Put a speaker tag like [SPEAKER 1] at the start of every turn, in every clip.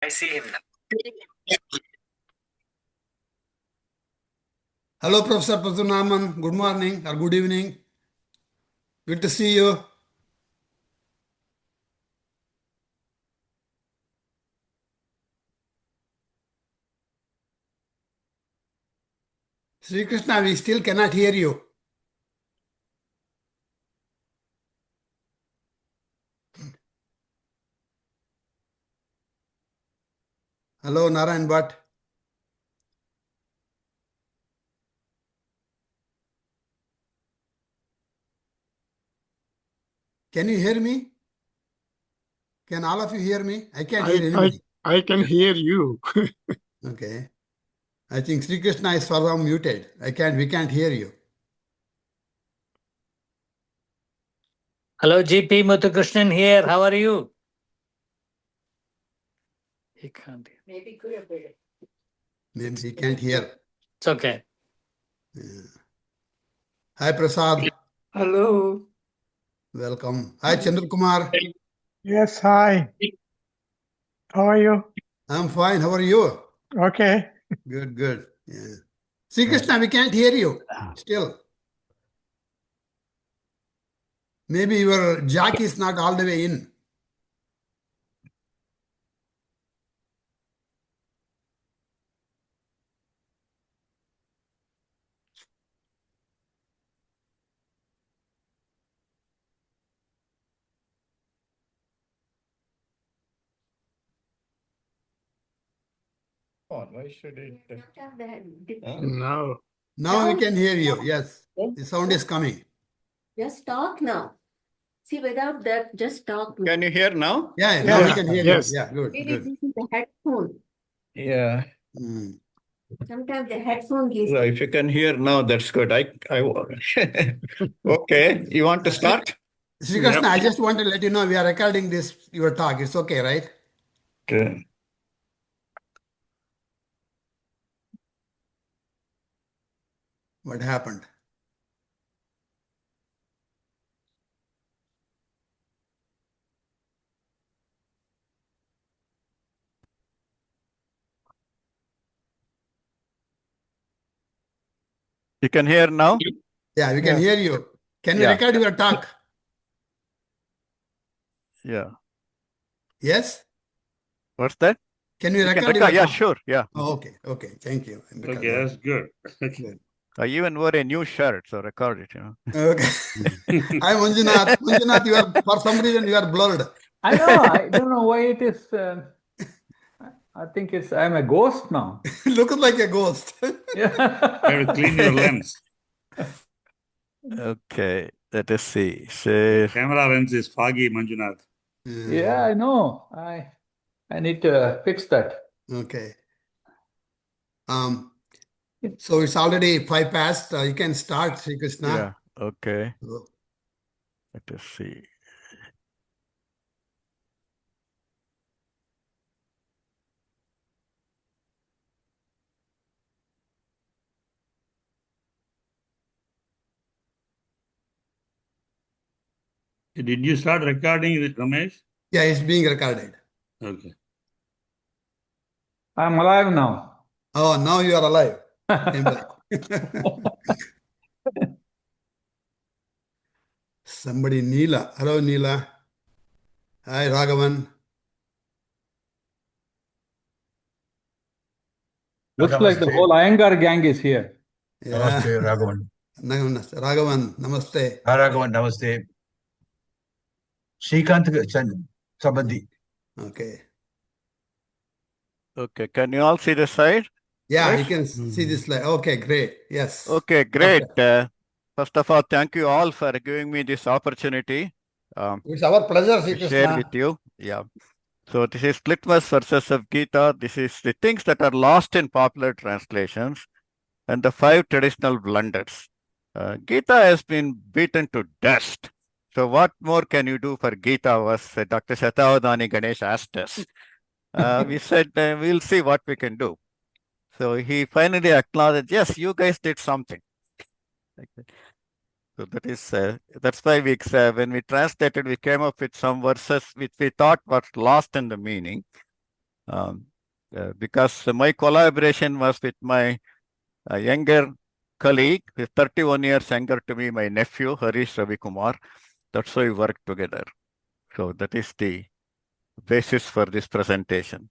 [SPEAKER 1] I see him now.
[SPEAKER 2] Hello, Professor Prathunaman. Good morning or good evening. Good to see you. Sri Krishna, we still cannot hear you. Hello, Narayan Bhatt. Can you hear me? Can all of you hear me? I can't hear anybody.
[SPEAKER 3] I can hear you.
[SPEAKER 2] Okay. I think Sri Krishna is somehow muted. We can't hear you.
[SPEAKER 1] Hello, GP Muthukrishnan here. How are you? He can't hear.
[SPEAKER 2] Maybe he can't hear.
[SPEAKER 1] It's okay.
[SPEAKER 2] Yeah. Hi, Prasad.
[SPEAKER 4] Hello.
[SPEAKER 2] Welcome. Hi, Chandra Kumar.
[SPEAKER 3] Yes, hi. How are you?
[SPEAKER 2] I'm fine. How are you?
[SPEAKER 3] Okay.
[SPEAKER 2] Good, good. Yeah. Sri Krishna, we can't hear you still. Maybe your jack is not all the way in.
[SPEAKER 3] Why should it?
[SPEAKER 4] No.
[SPEAKER 2] Now we can hear you. Yes. The sound is coming.
[SPEAKER 5] Just talk now. See, without that, just talk now.
[SPEAKER 6] Can you hear now?
[SPEAKER 2] Yeah, now we can hear
[SPEAKER 3] Yes.
[SPEAKER 2] you. Yeah, good,
[SPEAKER 5] Maybe
[SPEAKER 2] good.
[SPEAKER 5] this is the headphone.
[SPEAKER 6] Yeah.
[SPEAKER 2] Mm.
[SPEAKER 5] Sometimes the headphone gives.
[SPEAKER 6] So if you can hear now, that's good. Okay. You want to start?
[SPEAKER 2] Sri Krishna, I just want to let you know we are recording this, your talk. It's okay, right?
[SPEAKER 6] Okay.
[SPEAKER 2] What happened?
[SPEAKER 6] You can hear now?
[SPEAKER 2] Yeah, we can
[SPEAKER 3] Yes.
[SPEAKER 2] hear you. Can we
[SPEAKER 6] Yeah.
[SPEAKER 2] record your talk?
[SPEAKER 6] Yeah.
[SPEAKER 2] Yes?
[SPEAKER 6] What's that?
[SPEAKER 2] Can we
[SPEAKER 6] You can
[SPEAKER 2] record your
[SPEAKER 6] record. Yeah,
[SPEAKER 2] talk?
[SPEAKER 6] sure. Yeah.
[SPEAKER 2] Oh, okay, okay. Thank you. I'm
[SPEAKER 4] Okay,
[SPEAKER 2] recording.
[SPEAKER 4] that's good.
[SPEAKER 2] Good.
[SPEAKER 6] I even wore a new shirt, so record it,
[SPEAKER 2] Okay. Hi, Manjunath. Manjunath, you are, for some reason, you are blurred.
[SPEAKER 7] I know. I don't know why it is. I think I'm a ghost now.
[SPEAKER 2] Looks like a ghost.
[SPEAKER 7] Yeah.
[SPEAKER 4] You have to clean your lens.
[SPEAKER 6] Okay. Let us see. So,
[SPEAKER 4] Camera lens is foggy, Manjunath.
[SPEAKER 7] Yeah, I know. I need to fix that.
[SPEAKER 2] Okay. So it's already 5 past. You can start, Sri Krishna.
[SPEAKER 6] yeah. Okay.
[SPEAKER 2] Oh.
[SPEAKER 6] Let us see.
[SPEAKER 4] Did you start recording with Ramesh?
[SPEAKER 2] Yeah, it's being recorded.
[SPEAKER 4] Okay.
[SPEAKER 7] I'm alive now.
[SPEAKER 2] Oh, now you are alive. Came back. Somebody, Neela. Hello, Neela. Hi, Raghavan.
[SPEAKER 7] Looks like the whole Iyengar gang is here.
[SPEAKER 2] Yeah.
[SPEAKER 8] Namaste, Raghavan.
[SPEAKER 2] Raghavan, namaste.
[SPEAKER 8] Hi, Raghavan, namaste. Srikant Sabandi.
[SPEAKER 2] Okay.
[SPEAKER 6] Okay. Can you all see the side?
[SPEAKER 2] Yeah,
[SPEAKER 6] Right?
[SPEAKER 2] you can see this slide. Okay, great. Yes.
[SPEAKER 6] Okay, great.
[SPEAKER 2] Perfect.
[SPEAKER 6] First of all, thank you all for giving me this opportunity
[SPEAKER 2] It's our pleasure, Sri
[SPEAKER 6] to share
[SPEAKER 2] Krishna.
[SPEAKER 6] with you. Yeah. So this is Litmus versus of Gita. This is the things that are lost in popular translations and the 5 traditional blunders. Gita has been beaten to dust. So what more can you do for Gita was Dr. Shatavadani Ganesh asked us. We said, we'll see what we can do. So he finally acknowledged, yes, you guys did something. So that is, that's why when we translated, we came up with some verses which we thought was lost in the meaning. Because my collaboration was with my younger colleague, who is 31 years younger to me, my nephew, Harish Ravi Kumar. That's why we worked together. So that is the basis for this presentation.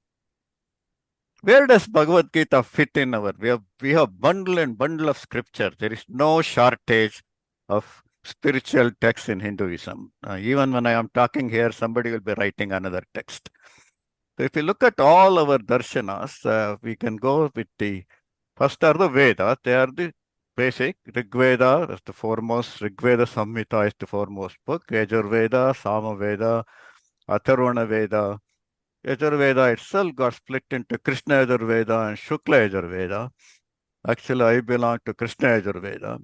[SPEAKER 6] Where does Bhagavad Gita fit in our? We have bundle and bundle of scripture. There is no shortage of spiritual texts in Hinduism. Even when I am talking here, somebody will be writing another text. So if you look at all our darshanas, we can go with the first are the Vedas. They are the basic. Rig Veda is the foremost. Rig Veda Samhita is the foremost book. Yajurveda, Samaveda, Atharvana Veda. Yajurveda itself got split into Krishna Yajurveda and Shukla Yajurveda. Actually, I belong to Krishna Yajurveda.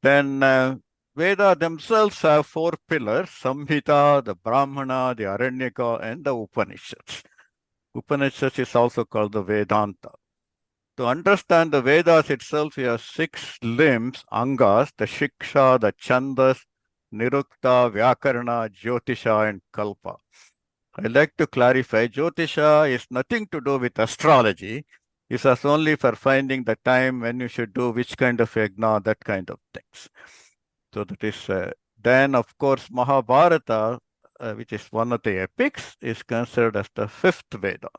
[SPEAKER 6] Then Veda themselves have 4 pillars: Samhita, the Brahmana, the Aranyaka, and the Upanishads. Upanishads is also called the Vedanta. To understand the Vedas itself, we have 6 limbs, Angas, the Shiksha, the Chandas, Nirukta, Vyakarana, Jyotisha, and Kalpa. I'd like to clarify, Jyotisha is nothing to do with astrology. It is only for finding the time when you should do which kind of yajna, that kind of things. So that is, then of course, Mahabharata, which is one of the epics, is considered as the 5th Veda.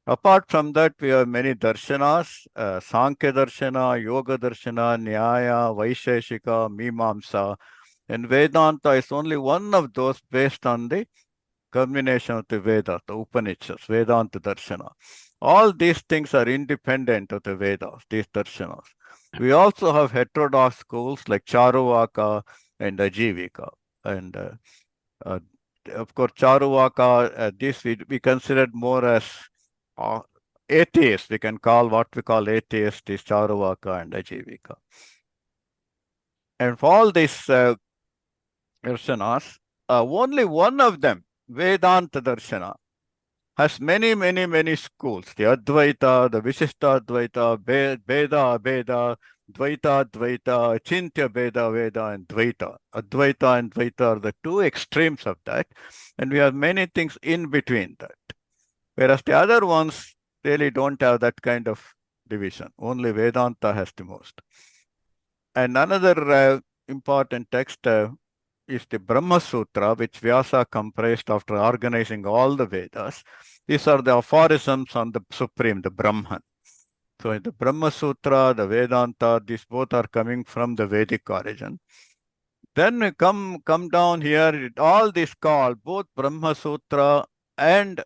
[SPEAKER 6] Apart from that, we have many darshanas, Sankhya Darshana, Yoga Darshana, Nyaya, Vaisheshika, Mimamsa, and Vedanta is only one of those based on the combination of the Vedas, the Upanishads, Vedanta Darshana. All these things are independent of the Vedas, these darshanas. We also have heterodox schools like Charuvaka and Ajivika. And of course, Charuvaka, this we considered more as atheists. We can call what we call atheists is Charuvaka and Ajivika. And for all these darshanas, only one of them, Vedanta Darshana, has many schools. The Advaita, the Visishta Advaita, Veda Abheda, Dvaita Advaita, Achintya Veda Veda, and Dvaita. Advaita and Dvaita are the 2 extremes of that. And we have many things in between that. Whereas the other ones really don't have that kind of division. Only Vedanta has the most. And another important text is the Brahma Sutra, which Vyasa comprised after organizing all the Vedas. These are the aphorisms on the Supreme, the Brahman. So in the Brahma Sutra, the Vedanta, these both are coming from the Vedic origin. Then we come down here, all these called, both Brahma Sutra and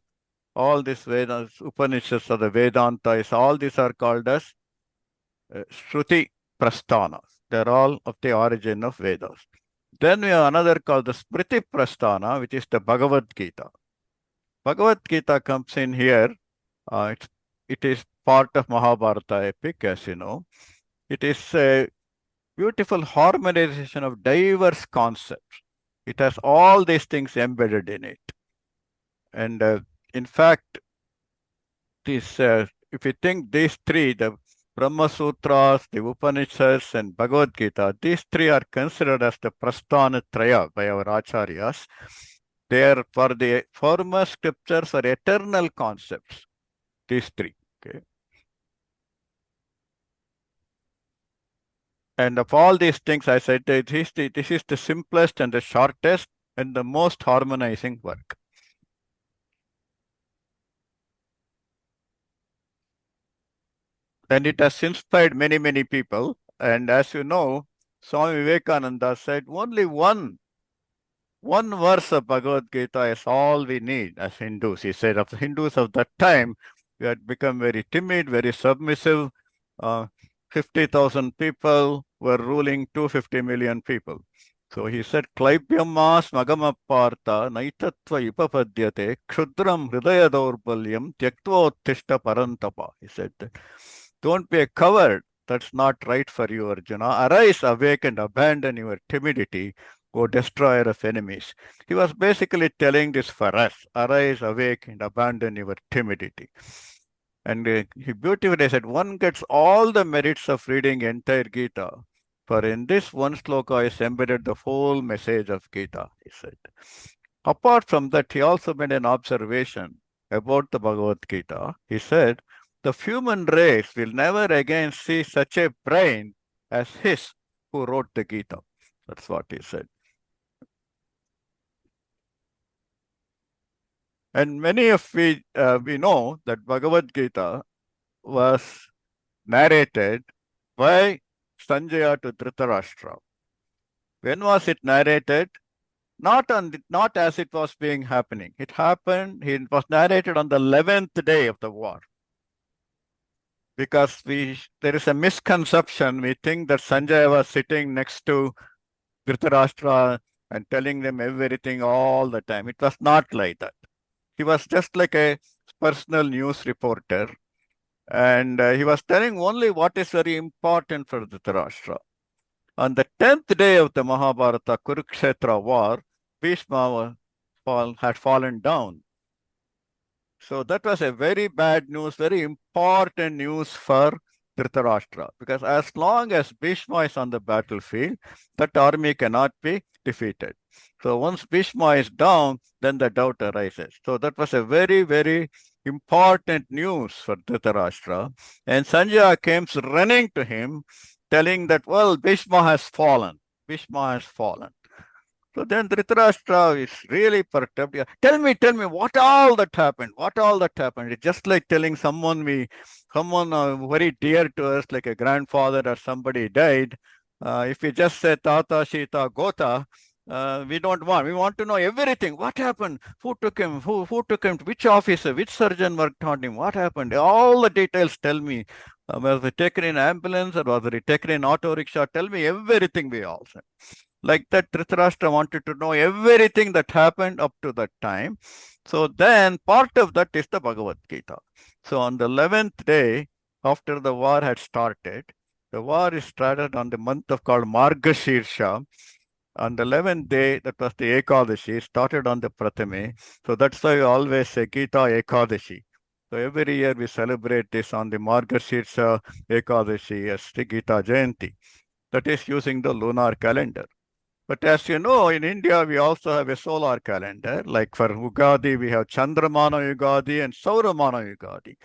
[SPEAKER 6] all these Vedas, Upanishads or the Vedanta, all these are called as Shruti Prasthanas. They're all of the origin of Vedas. Then we have another called the Smriti Prasthana, which is the Bhagavad Gita. Bhagavad Gita comes in here. It is part of Mahabharata epic, as you know. It is a beautiful harmonization of diverse concepts. It has all these things embedded in it. And in fact, this, if you think these 3, the Brahma Sutras, the Upanishads, and Bhagavad Gita, these 3 are considered as the Prasthana Traya by our Acharyas. They are for the foremost scriptures or eternal concepts, these 3. Okay. And of all these things, I said, this is the simplest and the shortest and the most harmonizing work. And it has inspired many people. And as you know, Swami Vivekananda said only one verse of Bhagavad Gita is all we need as Hindus. He said of the Hindus of that time, we had become very timid, very submissive. 50,000 people were ruling 250 million people. So he said, Klaipyamas magamapartha naitatva ipapadyate kshudram hridaya daurbalyam tyaktva uttishta parantapa. He said that. Don't be a coward. That's not right for you, Arjuna. Arise, awake, and abandon your timidity, O destroyer of enemies. He was basically telling this for us. Arise, awake, and abandon your timidity. And he beautifully said, one gets all the merits of reading entire Gita. For in this one sloka is embedded the whole message of Gita, he said. Apart from that, he also made an observation about the Bhagavad Gita. He said, the human race will never again see such a brain as his who wrote the Gita. That's what he said. And many of we know that Bhagavad Gita was narrated by Sanjaya to Dhritarashtra. When was it narrated? Not as it was being happening. It was narrated on the 11th day of the war. Because there is a misconception. We think that Sanjaya was sitting next to Dhritarashtra and telling them everything all the time. It was not like that. He was just like a personal news reporter. And he was telling only what is very important for Dhritarashtra. On the 10th day of the Mahabharata Kurukshetra war, Bhishma had fallen down. So that was a very bad news, very important news for Dhritarashtra. Because as long as Bhishma is on the battlefield, that army cannot be defeated. So once Bhishma is down, then the doubt arises. So that was a very, very important news for Dhritarashtra. And Sanjaya came running to him, telling that, well, Bhishma has fallen. Bhishma has fallen. So then Dhritarashtra is really perturbed. Yeah, tell me, what all that happened? What all that happened? It's just like telling someone very dear to us, like a grandfather or somebody died. If we just say Tata, Sita, Gota, we don't want. We want to know everything. What happened? Who took him? Who took him? Which officer? Which surgeon worked on him? What happened? All the details tell me. Was he taken in ambulance or was he taken in auto rickshaw? Tell me everything, we all said. Like that, Dhritarashtra wanted to know everything that happened up to that time. So then part of that is the Bhagavad Gita. So on the 11th day, after the war had started, the war is started on the month of called Margashirsha. On the 11th day, that was the Ekadashi, started on the Prathame. So that's why we always say Gita Ekadashi. So every year we celebrate this on the Margashirsha Ekadashi as the Gita Jayanti. That is using the lunar calendar. But as you know, in India, we also have a solar calendar. Like for Ugadi, we have Chandramana Ugadi and Sauramana Ugadi.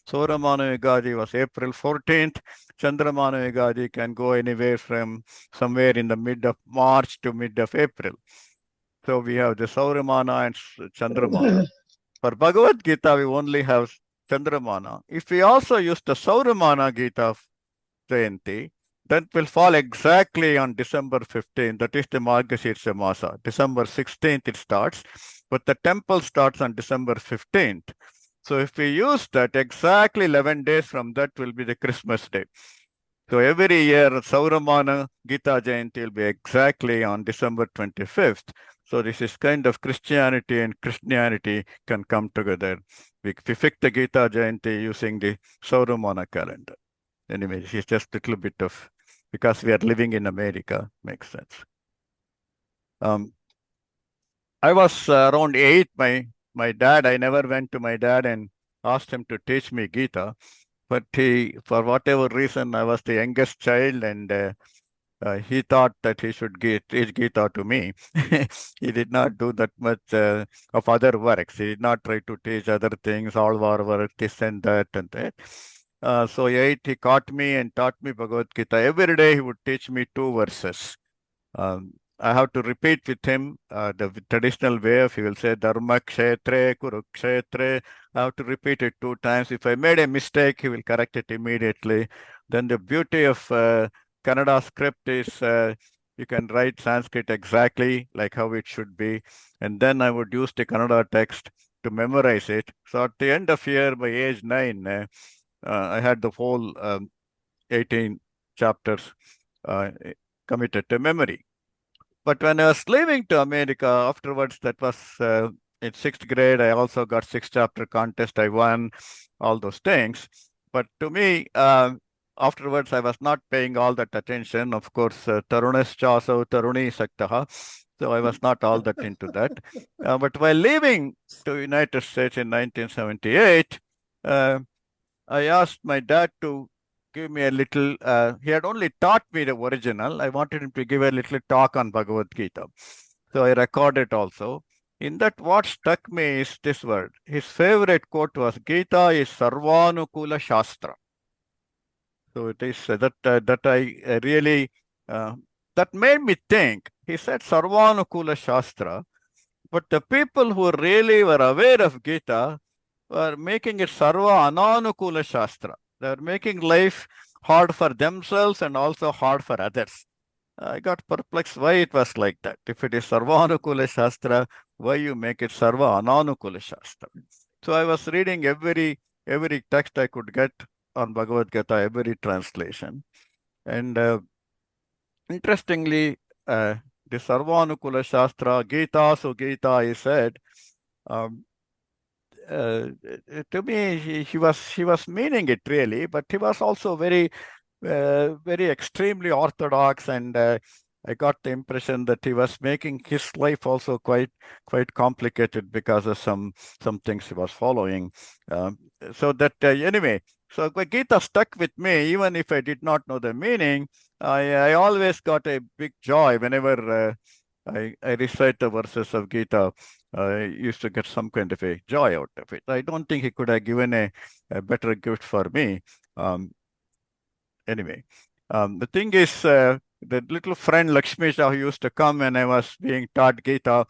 [SPEAKER 6] Sauramana Ugadi was April 14th. Chandramana Ugadi can go anywhere from somewhere in the mid of March to mid of April. So we have the Sauramana and Chandramana. For Bhagavad Gita, we only have Chandramana. If we also use the Sauramana Gita Jayanti, that will fall exactly on December 15th. That is the Margashirsha Masa. December 16th it starts, but the temple starts on December 15th. So if we use that, exactly 11 days from that will be the Christmas day. So every year, Sauramana Gita Jayanti will be exactly on December 25th. So this is kind of Christianity and Christianity can come together. We pick the Gita Jayanti using the Sauramana calendar. Anyway, it's just a little bit of, because we are living in America, makes sense. I was around 8. My dad, I never went to my dad and asked him to teach me Gita. But for whatever reason, I was the youngest child and he thought that he should teach Gita to me. He did not do that much of other works. He did not try to teach other things, all war work, this and that and that. So 8, he caught me and taught me Bhagavad Gita. Every day he would teach me 2 verses. I have to repeat with him the traditional way of, he will say, Dharma Kshetre, Kurukshetre. I have to repeat it 2 times. If I made a mistake, he will correct it immediately. Then the beauty of Kannada script is you can write Sanskrit exactly like how it should be. And then I would use the Kannada text to memorize it. So at the end of year, by age 9, I had the whole 18 chapters committed to memory. But when I was leaving to America afterwards, that was in 6th grade, I also got 6-chapter contest. I won all those things. But to me, afterwards, I was not paying all that attention. Of course, Tarunas Chaso, Taruni Saktaha. So I was not all that into that. But while leaving to United States in 1978, I asked my dad to give me a little, he had only taught me the original. I wanted him to give a little talk on Bhagavad Gita. So I recorded also. in that what struck me is this word. His favorite quote was, Gita is Sarvanukula Shastra. So it is that I really, that made me think. He said Sarvanukula Shastra, but the people who really were aware of Gita were making it Sarva Ananukula Shastra. They are making life hard for themselves and also hard for others. I got perplexed why it was like that. If it is Sarvanukula Shastra, why you make it Sarva Ananukula Shastra? So I was reading every text I could get on Bhagavad Gita, every translation. And interestingly, the Sarvanukula Shastra, Gita, so Gita, he said, to me, he was meaning it really, but he was also very extremely orthodox, and I got the impression that he was making his life also quite complicated because of some things he was following. So that anyway, so Gita stuck with me even if I did not know the meaning. I always got a big joy whenever I recite the verses of Gita. I used to get some kind of a joy out of it. I don't think he could have given a better gift for me. Anyway, the thing is, the little friend Lakshmi Shah who used to come when I was being taught Gita,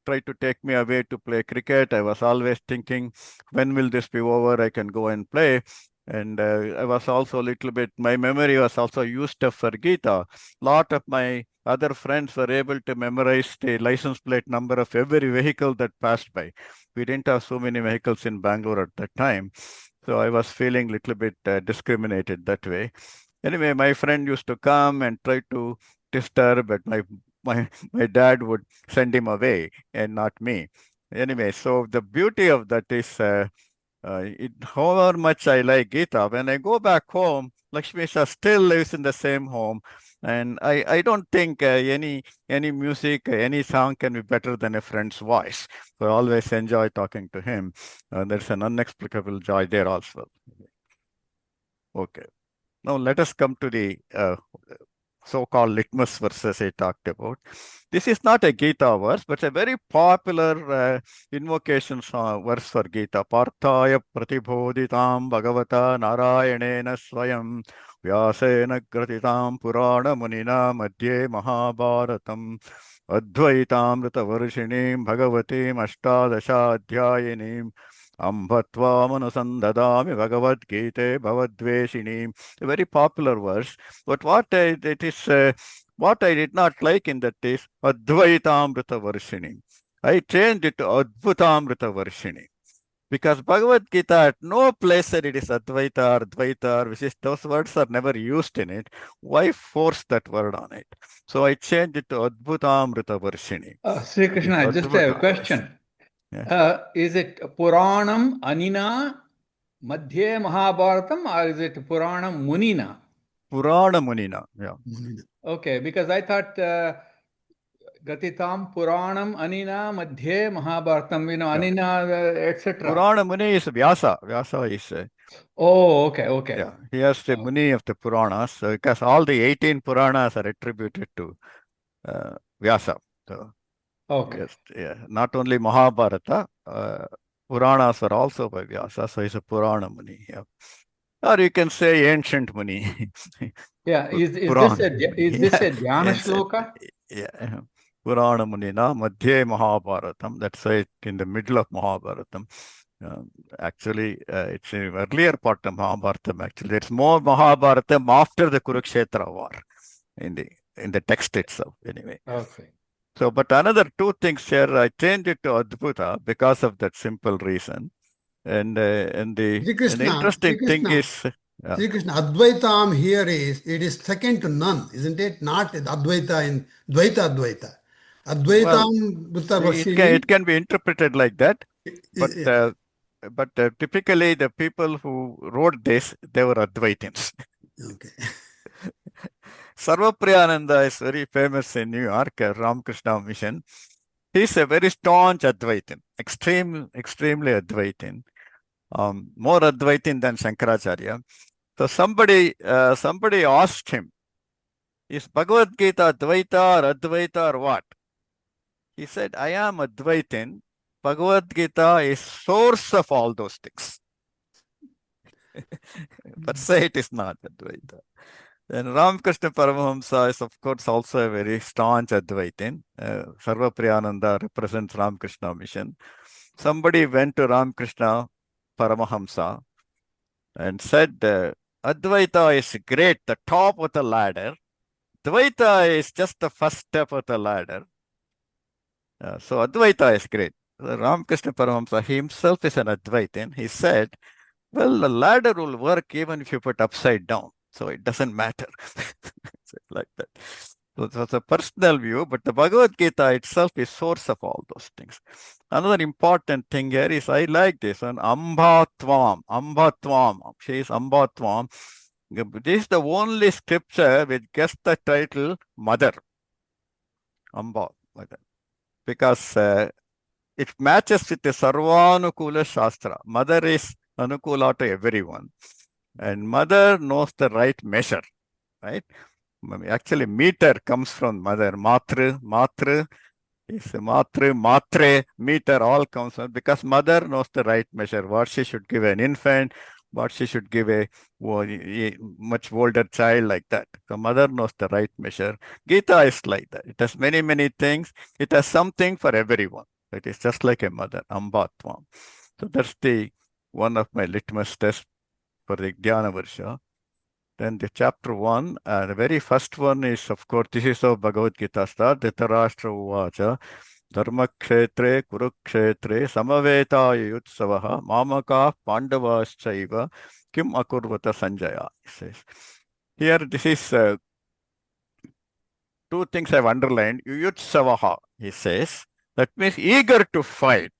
[SPEAKER 6] tried to take me away to play cricket. I was always thinking, when will this be over? I can go and play. And I was also a little bit, my memory was also used up for Gita. A lot of my other friends were able to memorize the license plate number of every vehicle that passed by. We didn't have so many vehicles in Bangalore at that time. So I was feeling a little bit discriminated that way. Anyway, my friend used to come and try to disturb, but my dad would send him away and not me. Anyway, so the beauty of that is, however much I like Gita, when I go back home, Lakshmi Shah still lives in the same home. And I don't think any music, any song can be better than a friend's voice. So I always enjoy talking to him. There's an inexplicable joy there also. Okay. Now let us come to the so-called litmus verses I talked about. This is not a Gita verse, but a very popular invocation verse for Gita. Parthaya pratibodhitam bhagavata narayanena swayam vyasena gratitam purana munina madhye mahabharatam advaitamrita varshinim bhagavatim ashtadasha adhyayinim Ambhatvamanusandadami Bhagavad Gita Bhavadveshinim. A very popular verse. But what I did not like in that is Advaitamrita Varshinim. I changed it to Adbhutamrita Varshinim. Because Bhagavad Gita at no place said it is Advaita or Dvaita, which is those words are never used in it. Why force that word on it? So I changed it to Adbhutamrita Varshinim.
[SPEAKER 7] Sri Krishna, I just have a question.
[SPEAKER 6] Yeah.
[SPEAKER 7] Is it Puranam Anina Madhye Mahabharatam, or is it Puranam Munina?
[SPEAKER 6] Purana Munina, yeah.
[SPEAKER 7] Okay, because I thought Gatitam Puranam Anina Madhye Mahabharatam, Anina, etc.
[SPEAKER 6] Purana Muni is Vyasa. Vyasa is.
[SPEAKER 7] Oh, okay.
[SPEAKER 6] Yeah, he has the Muni of the Puranas, because all the 18 Puranas are attributed to Vyasa. So,
[SPEAKER 7] okay.
[SPEAKER 6] yes, yeah, not only Mahabharata, Puranas are also by Vyasa, so he's a Purana Muni. Yeah. Or you can say ancient Muni.
[SPEAKER 7] Yeah, is this a Dhyana shloka?
[SPEAKER 6] Yeah, Purana Munina, Madhye Mahabharatam, that's it in the middle of Mahabharatam. Actually, it's an earlier part of Mahabharatam. Actually, there's more Mahabharatam after the Kurukshetra war in the text itself. Anyway.
[SPEAKER 7] Okay.
[SPEAKER 6] So, but another two things here, I changed it to Adbhuta because of that simple reason. And the interesting thing is,
[SPEAKER 2] Sri Krishna, Advaitam here it is second to none, isn't it? Not Advaita in Dvaita. Advaitam
[SPEAKER 6] it can be interpreted like that, but typically the people who wrote this, they were Advaitins.
[SPEAKER 2] Okay.
[SPEAKER 6] Sarvapriyananda is very famous in New York, Ramakrishna Mission. He's a very staunch Advaitin, extremely Advaitin, more Advaitin than Shankaracharya. So somebody asked him, is Bhagavad Gita Advaita or what? He said, I am Advaitin. Bhagavad Gita is source of all those things. Per se, it is not Advaita. Then Ramakrishna Paramahamsa is, of course, also a very staunch Advaitin. Sarva Priyananda represents Ramakrishna mission. Somebody went to Ramakrishna Paramahamsa and said, Advaita is great, the top of the ladder. Dvaita is just the first step of the ladder. So Advaita is great. Ramakrishna Paramahamsa himself is an Advaitin. He said, well, the ladder will work even if you put upside down. So it doesn't matter. Like that. So it was a personal view, but the Bhagavad Gita itself is source of all those things. Another important thing here is I like this one, Ambatvam. Ambatvam. She is Ambatvam. This is the only scripture which gets the title Mother. Amba. Because it matches with the Sarvanukula Shastra. Mother is Anukula to everyone. And mother knows the right measure, right? Actually, meter comes from mother. Matra is matre, meter all comes from, because mother knows the right measure. What she should give an infant, what she should give a much older child, like that. So mother knows the right measure. Gita is like that. It has many, many things. It has something for everyone. It is just like a mother, Ambatvam. So that's one of my litmus tests for the Dhyana Varsha. Then the chapter 1, the very first one is, of course, this is how Bhagavad Gita starts. Dhritarashtra uvacha dharma kshetre kurukshetre samaveta yutsavaha mamaka pandavaschaiva kim akurvata sanjaya. He says. Here, this is two things I've underlined. Yutsavaha, he says. That means eager to fight.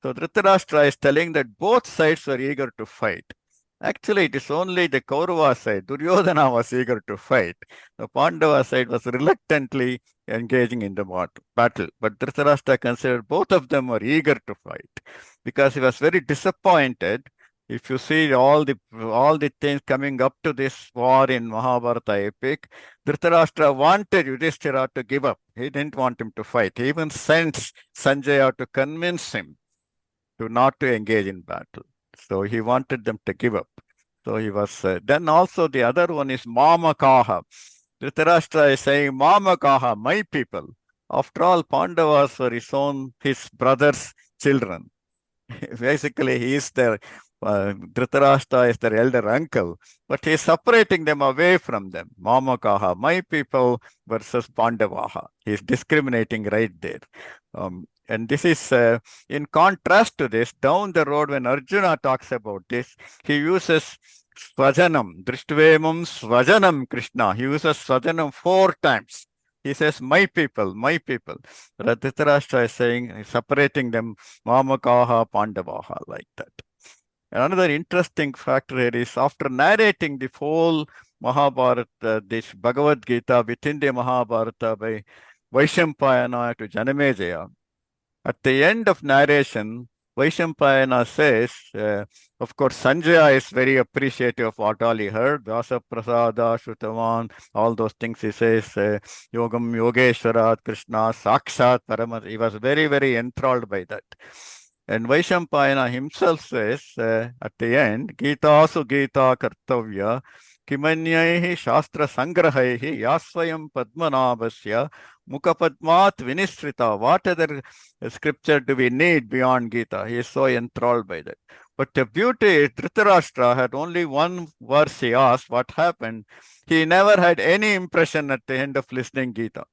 [SPEAKER 6] So Dhritarashtra is telling that both sides were eager to fight. Actually, it is only the Kaurava side. Duryodhana was eager to fight. The Pandava side was reluctantly engaging in the battle. But Dhritarashtra considered both of them were eager to fight because he was very disappointed. If you see all the things coming up to this war in Mahabharata epic, Dhritarashtra wanted Yudhishthira to give up. He didn't want him to fight. He even sent Sanjaya to convince him to not to engage in battle. So he wanted them to give up. So he was, then also the other one is Mamakaha. Dhritarashtra is saying, Mamakaha, my people. After all, Pandavas were his brother's children. Basically, he is their, Dhritarashtra is their elder uncle, but he is separating them away from them. Mamakaha, my people versus Pandavaha. He is discriminating right there. And this is in contrast to this, down the road when Arjuna talks about this, he uses Svajanam, Drishtvemam Svajanam Krishna. He uses Svajanam 4 times. He says, my people, my people. Dhritarashtra is saying, separating them, Mamakaha, Pandavaha, like that. Another interesting factor here is after narrating the whole Mahabharata, this Bhagavad Gita within the Mahabharata by Vaishampayana to Janamejaya, at the end of narration, Vaishampayana says, of course, Sanjaya is very appreciative of what all he heard. Vyasa Prasada, Shrutavan, all those things he says, Yogam Yogeshwarat, Krishna, Sakshat, Paramat. He was very, very enthralled by that. And Vaishampayana himself says, at the end, Gita su Gita Kartavya, Kimanyaihi Shastra Sangrahaihi, Yasvayam Padmanabhasya, Mukapadmat Vinisrita. What other scripture do we need beyond Gita? He is so enthralled by that. But the beauty is Dhritarashtra had only one verse he asked. What happened? He never had any impression at the end of listening Gita.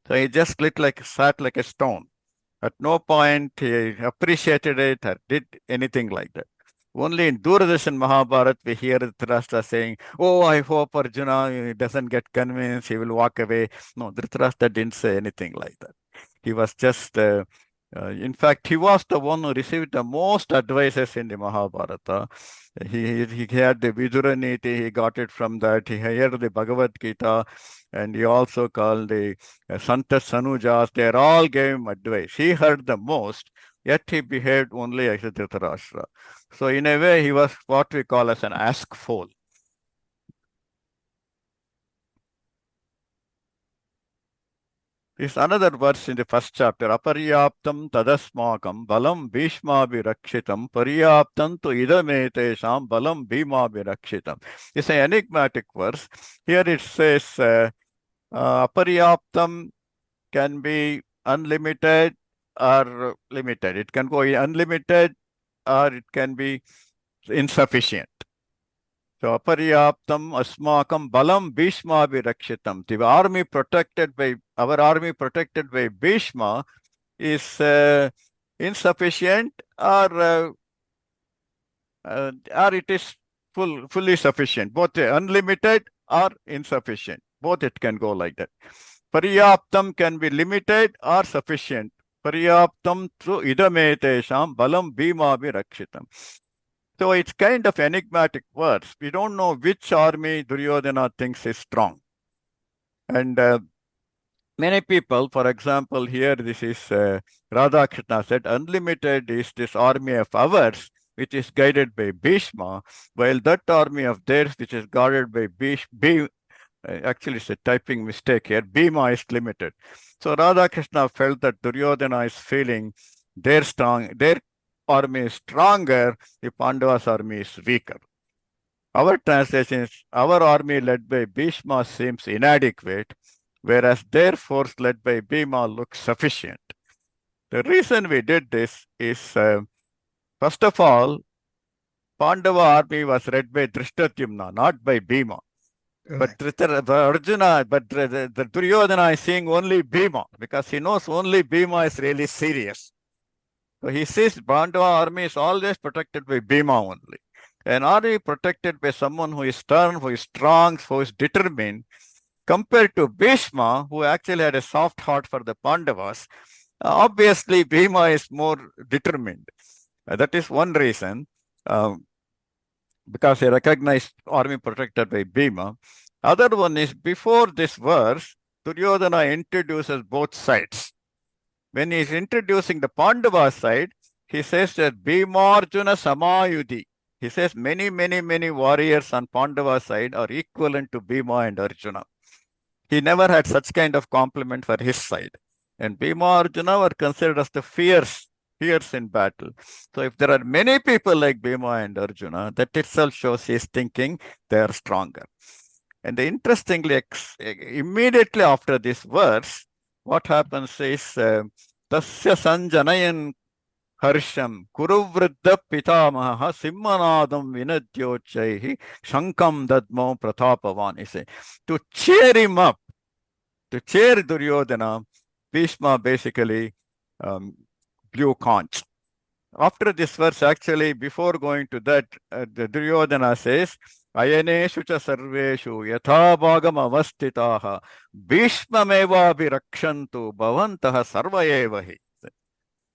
[SPEAKER 6] So he just sat like a stone. At no point he appreciated it or did anything like that. Only in Duradarshan Mahabharata, we hear Dhritarashtra saying, oh, I hope Arjuna doesn't get convinced, he will walk away. No, Dhritarashtra didn't say anything like that. He was just, in fact, he was the one who received the most advices in the Mahabharata. He had the Vidura Niti, he got it from that. He heard the Bhagavad Gita, and he also called the Santa Sanujas. They all gave him advice. He heard the most, yet he behaved only as a Dhritarashtra. So in a way, he was what we call as an ask fool. Is another verse in the first chapter. Aparyaptam tadasmakam balam bhishma birakshitam paryaptam tu idametesham balam bhima birakshitam. It's an enigmatic verse. Here it says aparyaptam can be unlimited or limited. It can go unlimited or it can be insufficient. So aparyaptam asmakam balam bhishma birakshitam. The army protected by our army protected by Bhishma is insufficient or it is fully sufficient. Both unlimited or insufficient. Both it can go like that. Paryaptam can be limited or sufficient. Paryaptam tu idametesham balam bhima birakshitam. So it's kind of enigmatic words. We don't know which army Duryodhana thinks is strong. And many people, for example, here this is Radhakrishna said, unlimited is this army of ours, which is guided by Bhishma, while that army of theirs, which is guarded by actually it's a typing mistake here, Bhima is limited. So Radhakrishna felt that Duryodhana is feeling their army is stronger, the Pandavas' army is weaker. Our translation is, our army led by Bhishma seems inadequate, whereas their force led by Bhima looks sufficient. The reason we did this is, first of all, Pandava army was led by Drishtadyumna, not by Bhima. But Arjuna, but the Duryodhana is seeing only Bhima because he knows only Bhima is really serious. So he says Pandava army is always protected by Bhima only. An army protected by someone who is stern, who is strong, who is determined, compared to Bhishma, who actually had a soft heart for the Pandavas, obviously Bhima is more determined. That is one reason, because he recognized army protected by Bhima. Other one is, before this verse, Duryodhana introduces both sides. When he is introducing the Pandava side, he says that Bhimarjuna Samayudhi. He says many warriors on Pandava side are equivalent to Bhima and Arjuna. He never had such kind of compliment for his side. And Bhima Arjuna were considered as the fierce in battle. So if there are many people like Bhima and Arjuna, that itself shows he is thinking they are stronger. And interestingly, immediately after this verse, what happens is, Tasya Sanjanayan Harsham Kuruvriddha Pitamaha Simmanadam Vinadyochaihi Shankam Dadmo Pratapavan. He says, to cheer him up, to cheer Duryodhana, Bhishma basically blew conch. After this verse, actually, before going to that, the Duryodhana says, Ayaneshu cha sarveshu yatha bhagam avastitaha Bhishma meva birakshantu bhavantaha sarvayevahi.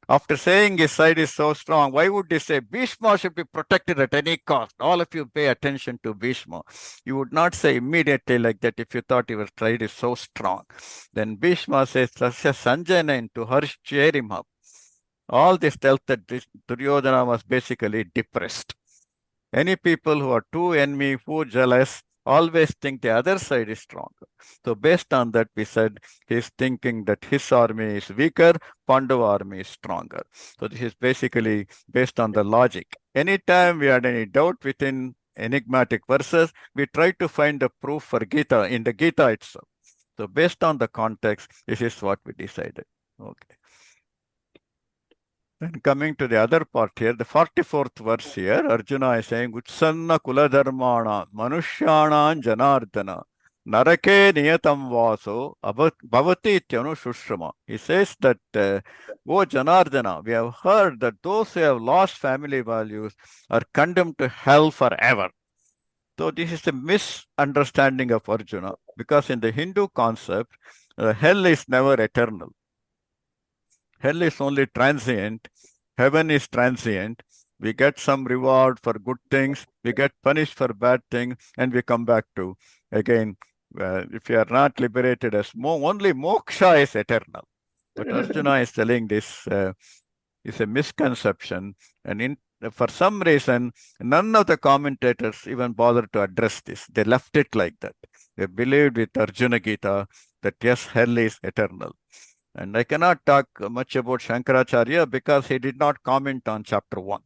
[SPEAKER 6] After saying his side is so strong, why would he say Bhishma should be protected at any cost? All of you pay attention to Bhishma. You would not say immediately like that if you thought your side is so strong. Then Bhishma says, Tasya Sanjana, to Harsh, cheer him up. All this tells that Duryodhana was basically depressed. Any people who are too envy, too jealous, always think the other side is stronger. So based on that, we said he's thinking that his army is weaker, Pandava army is stronger. So this is basically based on the logic. Anytime we had any doubt within enigmatic verses, we try to find the proof for Gita in the Gita itself. So based on the context, this is what we decided. Okay. Then coming to the other part here, the 44th verse here, Arjuna is saying, Utsanna Kuladharmana, Manushyana Janardana, Narake Niyatam Vaso, Bhavati Tyanu Shushrama. He says that, O Janardana, we have heard that those who have lost family values are condemned to hell forever. So this is a misunderstanding of Arjuna, because in the Hindu concept, hell is never eternal. Hell is only transient. Heaven is transient. We get some reward for good things. We get punished for bad things. And we come back to, again, if you are not liberated as only moksha is eternal. But Arjuna is telling this is a misconception. And for some reason, none of the commentators even bothered to address this. They left it like that. They believed with Arjuna Gita that yes, hell is eternal. And I cannot talk much about Shankaracharya because he did not comment on chapter 1.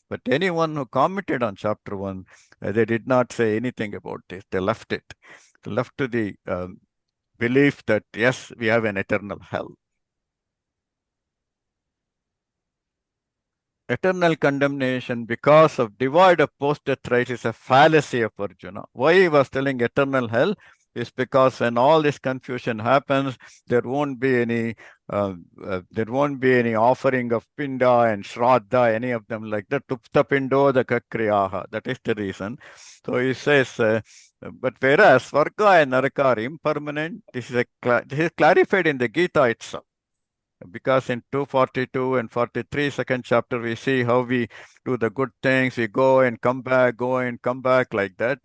[SPEAKER 6] But anyone who commented on chapter 1, they did not say anything about this. They left it. They left to the belief that yes, we have an eternal hell. Eternal condemnation because of devoid of post-death rights is a fallacy of Arjuna. Why he was telling eternal hell is because when all this confusion happens, there won't be any offering of pinda and shraddha, any of them like that. Tupta pindo the kakriyaha. That is the reason. So he says, but whereas Svarga and Naraka are impermanent, this is clarified in the Gita itself. Because in 242 and 43 second chapter, we see how we do the good things. We go and come back like that.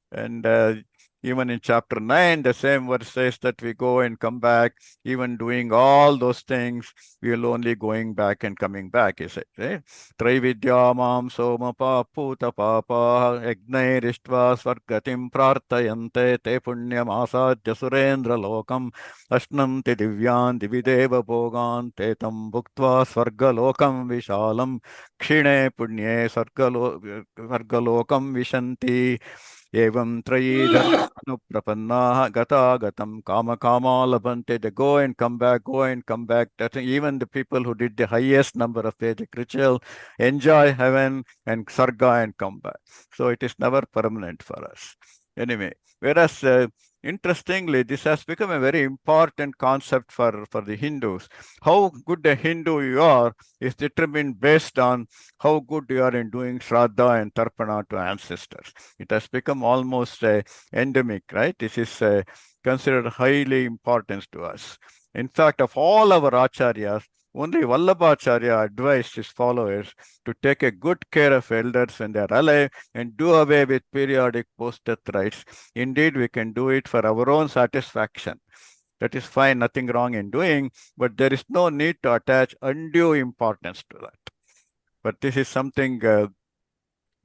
[SPEAKER 6] And even in chapter 9, the same verse says that we go and come back, even doing all those things, we will only going back and coming back, is it? Right? Trividya mam soma puta papa yagnairištva svargatim prartayante te punyam asadya surendra lokam ashnanti divyan divideva bhogan te tam bhuktva svargalokam vishalam kshine punye svargalokam vishanti evam trayi prapannaha gata gatam kama kama labante. They go and come back. That even the people who did the highest number of Vedic ritual enjoy heaven and sarga and come back. So it is never permanent for us. Anyway, whereas interestingly, this has become a very important concept for the Hindus. How good a Hindu you are is determined based on how good you are in doing shraddha and tarpana to ancestors. It has become almost endemic, right? This is considered highly important to us. In fact, of all our acharyas, only Vallabhacharya advised his followers to take a good care of elders when they are alive and do away with periodic post-death rites. Indeed, we can do it for our own satisfaction. That is fine, nothing wrong in doing, but there is no need to attach undue importance to that. But this is something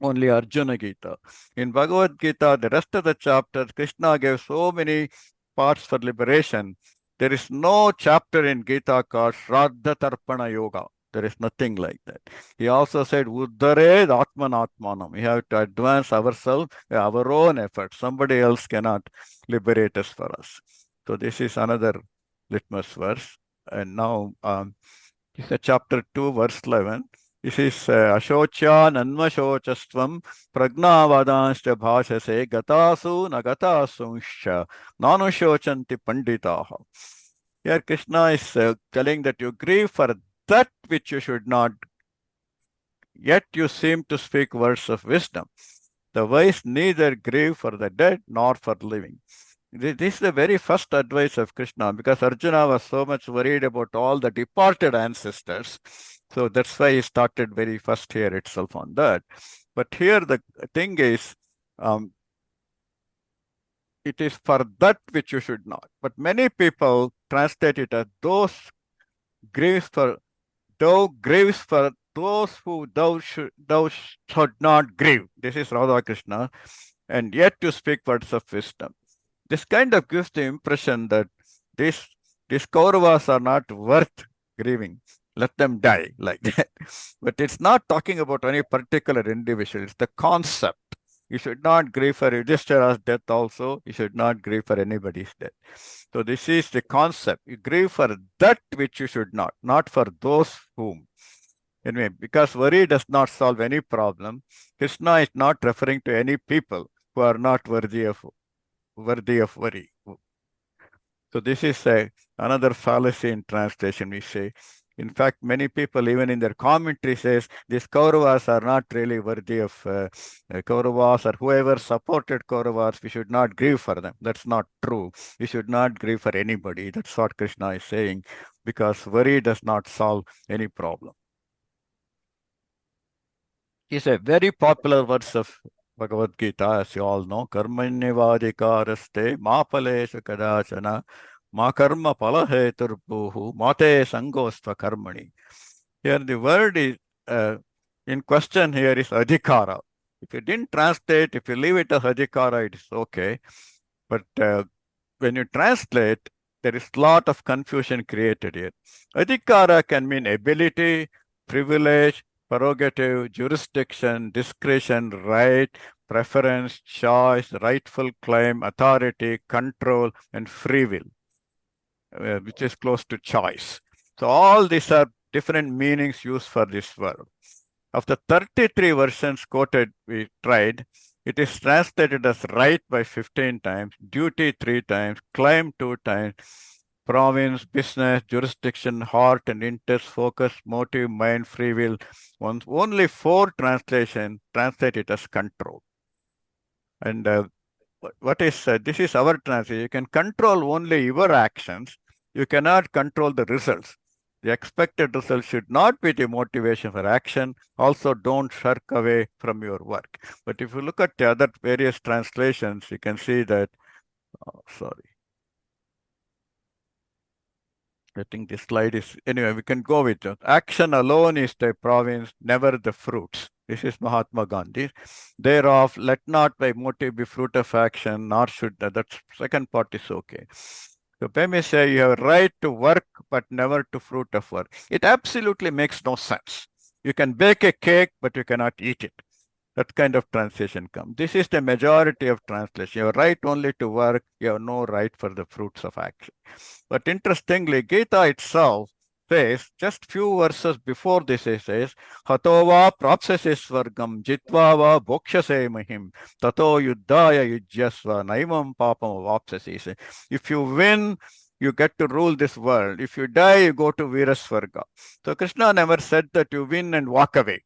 [SPEAKER 6] only Arjuna Gita. In Bhagavad Gita, the rest of the chapter, Krishna gave so many parts for liberation. There is no chapter in Gita called Shraddha Tarpana Yoga. There is nothing like that. He also said, Uddared Atmanatmanam. We have to advance ourselves, our own effort. Somebody else cannot liberate us for us. So this is another litmus verse. And now, this is chapter 2, verse 11. This is Ashocha Nanmashochastvam Pragnavadanshta Bhashase Gatasu Nagatasunshcha Nanushocanti Panditaha. Here Krishna is telling that you grieve for that which you should not, yet you seem to speak words of wisdom. The wise neither grieve for the dead nor for living. This is the very first advice of Krishna, because Arjuna was so much worried about all the departed ancestors. So that's why he started very first here itself on that. But here the thing is, it is for that which you should not. But many people translate it as thou grieves for those who thou should not grieve. This is Radha Krishna, and yet to speak words of wisdom. This kind of gives the impression that these Kauravas are not worth grieving. Let them die like that. But it's not talking about any particular individual. It's the concept. You should not grieve for Yudhishthira's death also. You should not grieve for anybody's death. So this is the concept. You grieve for that which you should not for those whom. Anyway, because worry does not solve any problem, Krishna is not referring to any people who are not worthy of worry. So this is another fallacy in translation, we say. In fact, many people, even in their commentary, says these Kauravas are not really worthy of Kauravas, or whoever supported Kauravas, we should not grieve for them. That's not true. We should not grieve for anybody. That's what Krishna is saying, because worry does not solve any problem. It's a very popular verse of Bhagavad Gita, as you all know. Karmanyavadikaraste mapalesha kadachana ma karma palaheturpuhu mate sangostva karmani. Here the word is in question here is adhikara. If you didn't translate, if you leave it as adhikara, it is okay. But when you translate, there is a lot of confusion created here. Adhikara can mean ability, privilege, prerogative, jurisdiction, discretion, right, preference, choice, rightful claim, authority, control, and free will, which is close to choice. So all these are different meanings used for this verb. Of the 33 versions quoted, we tried, it is translated as right by 15 times, duty 3 times, claim 2 times, province, business, jurisdiction, heart and interest, focus, motive, mind, free will. Only 4 translations translate it as control. And what is this is our translation. You can control only your actions. You cannot control the results. The expected result should not be the motivation for action. Also, don't shirk away from your work. But if you look at the other various translations, you can see that, I think this slide is, anyway, we can go with it. Action alone is the province, never the fruits. This is Mahatma Gandhi. Thereof, let not by motive be fruit of action, nor should that second part is okay. So Pemi say you have a right to work, but never to fruit of work. It absolutely makes no sense. You can bake a cake, but you cannot eat it. That kind of translation comes. This is the majority of translation. You have right only to work. You have no right for the fruits of action. But interestingly, Gita itself says, just few verses before this, it says, Hatova prapsase swargam jitva va bhokshase mahim tato yuddhaya yujyasva naimam papam vapsase. If you win, you get to rule this world. If you die, you go to Virasvarga. So Krishna never said that you win and walk away.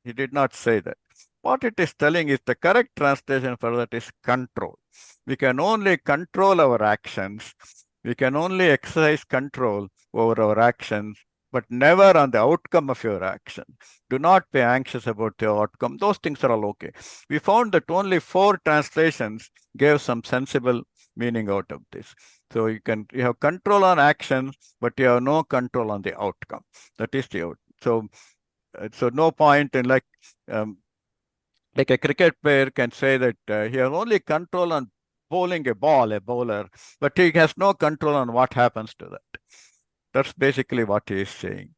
[SPEAKER 6] He did not say that. What it is telling is the correct translation for that is control. We can only control our actions. We can only exercise control over our actions, but never on the outcome of your action. Do not be anxious about your outcome. Those things are all okay. We found that only 4 translations gave some sensible meaning out of this. So you have control on actions, but you have no control on the outcome. That is the outcome. So no point in like a cricket player can say that he has only control on bowling a bowler, but he has no control on what happens to that. That's basically what he is saying.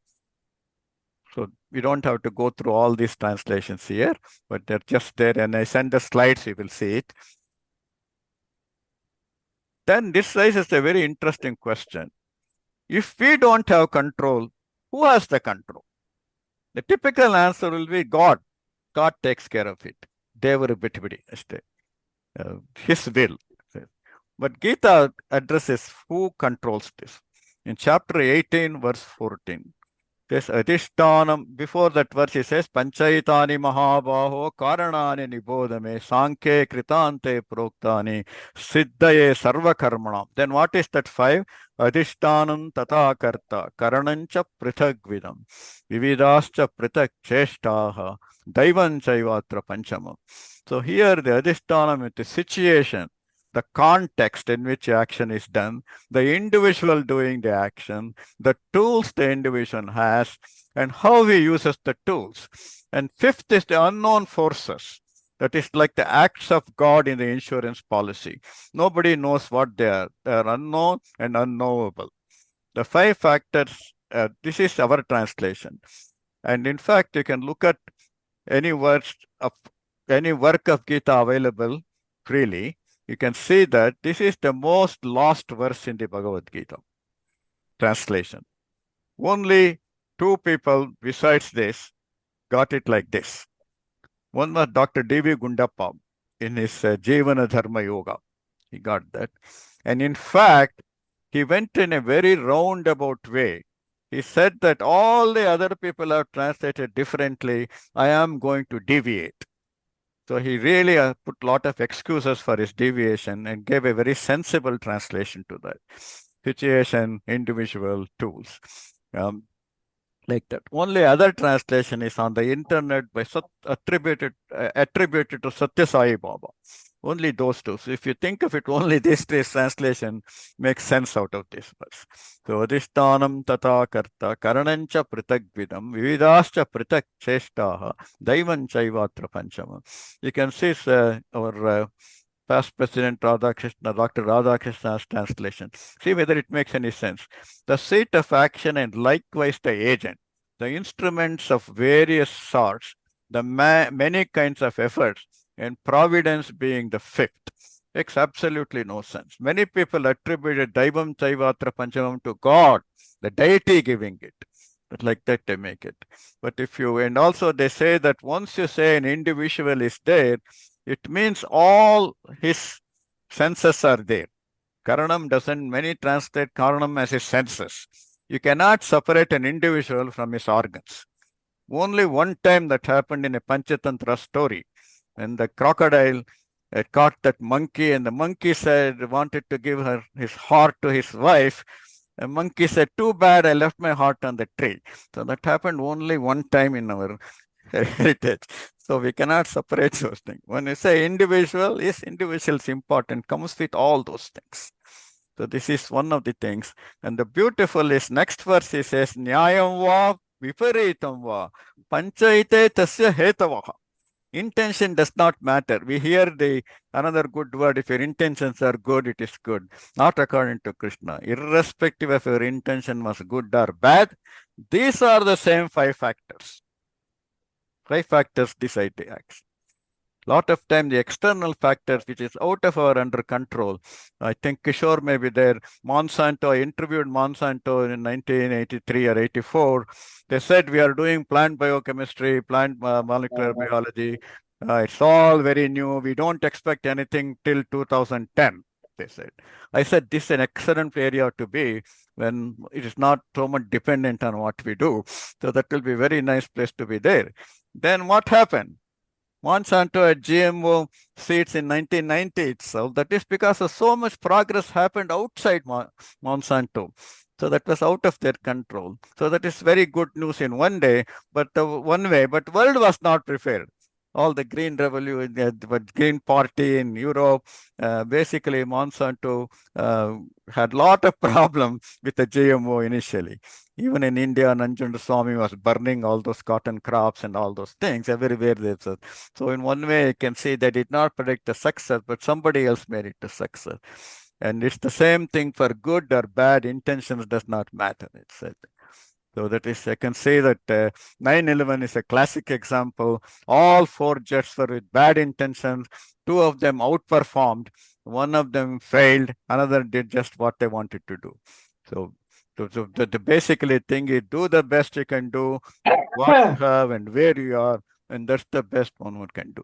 [SPEAKER 6] So we don't have to go through all these translations here, but they're just there. And I send the slides, you will see it. Then this raises a very interesting question. If we don't have control, who has the control? The typical answer will be God. God takes care of it. Devaru bitibidi ashte. His will. But Gita addresses who controls this. In chapter 18, verse 14, this adhishtanam, before that verse he says, Panchaitani mahabaho karanani nibodhame sankhe kritante proktani siddhaye sarvakarmanam. Then what is that 5? Adhishtanam tata karta karanancha prithagvidam vividascha prithak cheshtaha daivan chaivatra panchamam. So here the adhishtanam is the situation, the context in which action is done, the individual doing the action, the tools the individual has, and how he uses the tools. And 5th is the unknown forces. That is like the acts of God in the insurance policy. Nobody knows what they are. They are unknown and unknowable. The 5 factors, this is our translation. And in fact, you can look at any work of Gita available freely. You can see that this is the most lost verse in the Bhagavad Gita translation. Only 2 people besides this got it like this. One was Dr. D.V. Gundappa in his Jivana Dharma Yoga. He got that. And in fact, he went in a very roundabout way. He said that all the other people have translated differently. I am going to deviate. So he really put a lot of excuses for his deviation and gave a very sensible translation to that. Situation, individual, tools. Like that. Only other translation is on the internet by attributed to Satya Sai Baba. Only those 2. So if you think of it, only this translation makes sense out of this verse. So adhishtanam tata karta karanancha pritagvidam vividascha pritak cheshtaha daivan chaivatra panchama. You can see our past President Radhakrishna, Dr. Radhakrishna's translation. See whether it makes any sense. The seat of action and likewise the agent, the instruments of various sorts, the many kinds of efforts, and providence being the fifth. Makes absolutely no sense. Many people attributed Daivam Chaivatra Panchamam to God, the deity giving it. But like that they make it. But if you, and also they say that once you say an individual is there, it means all his senses are there. Karanam doesn't, many translate Karanam as his senses. You cannot separate an individual from his organs. Only one time that happened in a Panchatantra story, and the crocodile caught that monkey, and the monkey said, wanted to give her his heart to his wife. The monkey said, too bad, I left my heart on the tree. So that happened only one time in our heritage. So we cannot separate those things. When you say individual, yes, individual is important, comes with all those things. So this is one of the things. And the beautiful is next verse, he says, Nyayam va viparitam va panchaite tasya hetavaha. Intention does not matter. We hear the another good word. If your intentions are good, it is good. Not according to Krishna. Irrespective of your intention was good or bad, these are the same five factors. Five factors decide the action. Lot of time the external factors which is out of our under control. I think Kishore may be there. Monsanto, I interviewed Monsanto in 1983 or 84. They said we are doing plant biochemistry, plant molecular biology. It's all very new. We don't expect anything till 2010, they said. I said this is an excellent area to be when it is not so much dependent on what we do. So that will be a very nice place to be there. Then what happened? Monsanto had GMO seeds in 1990 itself. That is because of so much progress happened outside Monsanto. So that was out of their control. So that is very good news in one day, but one way, but world was not prepared. All the green revolution, the green party in Europe, basically Monsanto had a lot of problems with the GMO initially. Even in India, Nanjunda Swami was burning all those cotton crops and all those things everywhere. So in one way, you can see they did not predict the success, but somebody else made it a success. And it's the same thing for good or bad. Intentions does not matter. It's said. So that is, I can say that 9/11 is a classic example. All four jets were with bad intentions. Two of them outperformed. One of them failed. Another did just what they wanted to do. So the basically thing is do the best you can do, what you have and where you are, and that's the best one can do.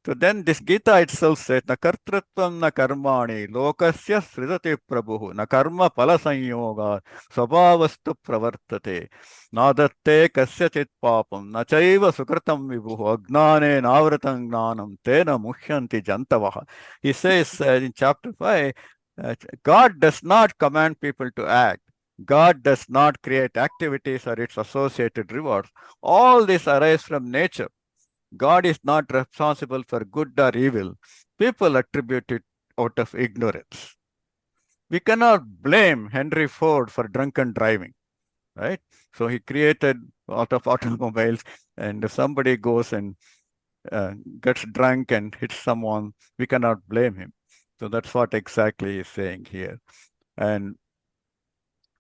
[SPEAKER 6] So then this Gita itself says, na kartritvam na karmani lokasya sridati prabhu na karma pala sanyoga svabhavastu pravartate nadatte kasyachit papam na chaiva sukritam vibhu agnane navratam gnanam tena muhyanti jantavaha. He says in chapter 5, God does not command people to act. God does not create activities or its associated rewards. All this arises from nature. God is not responsible for good or evil. People attribute it out of ignorance. We cannot blame Henry Ford for drunken driving, right? So he created out of automobiles, and if somebody goes and gets drunk and hits someone, we cannot blame him. So that's what exactly he's saying here. And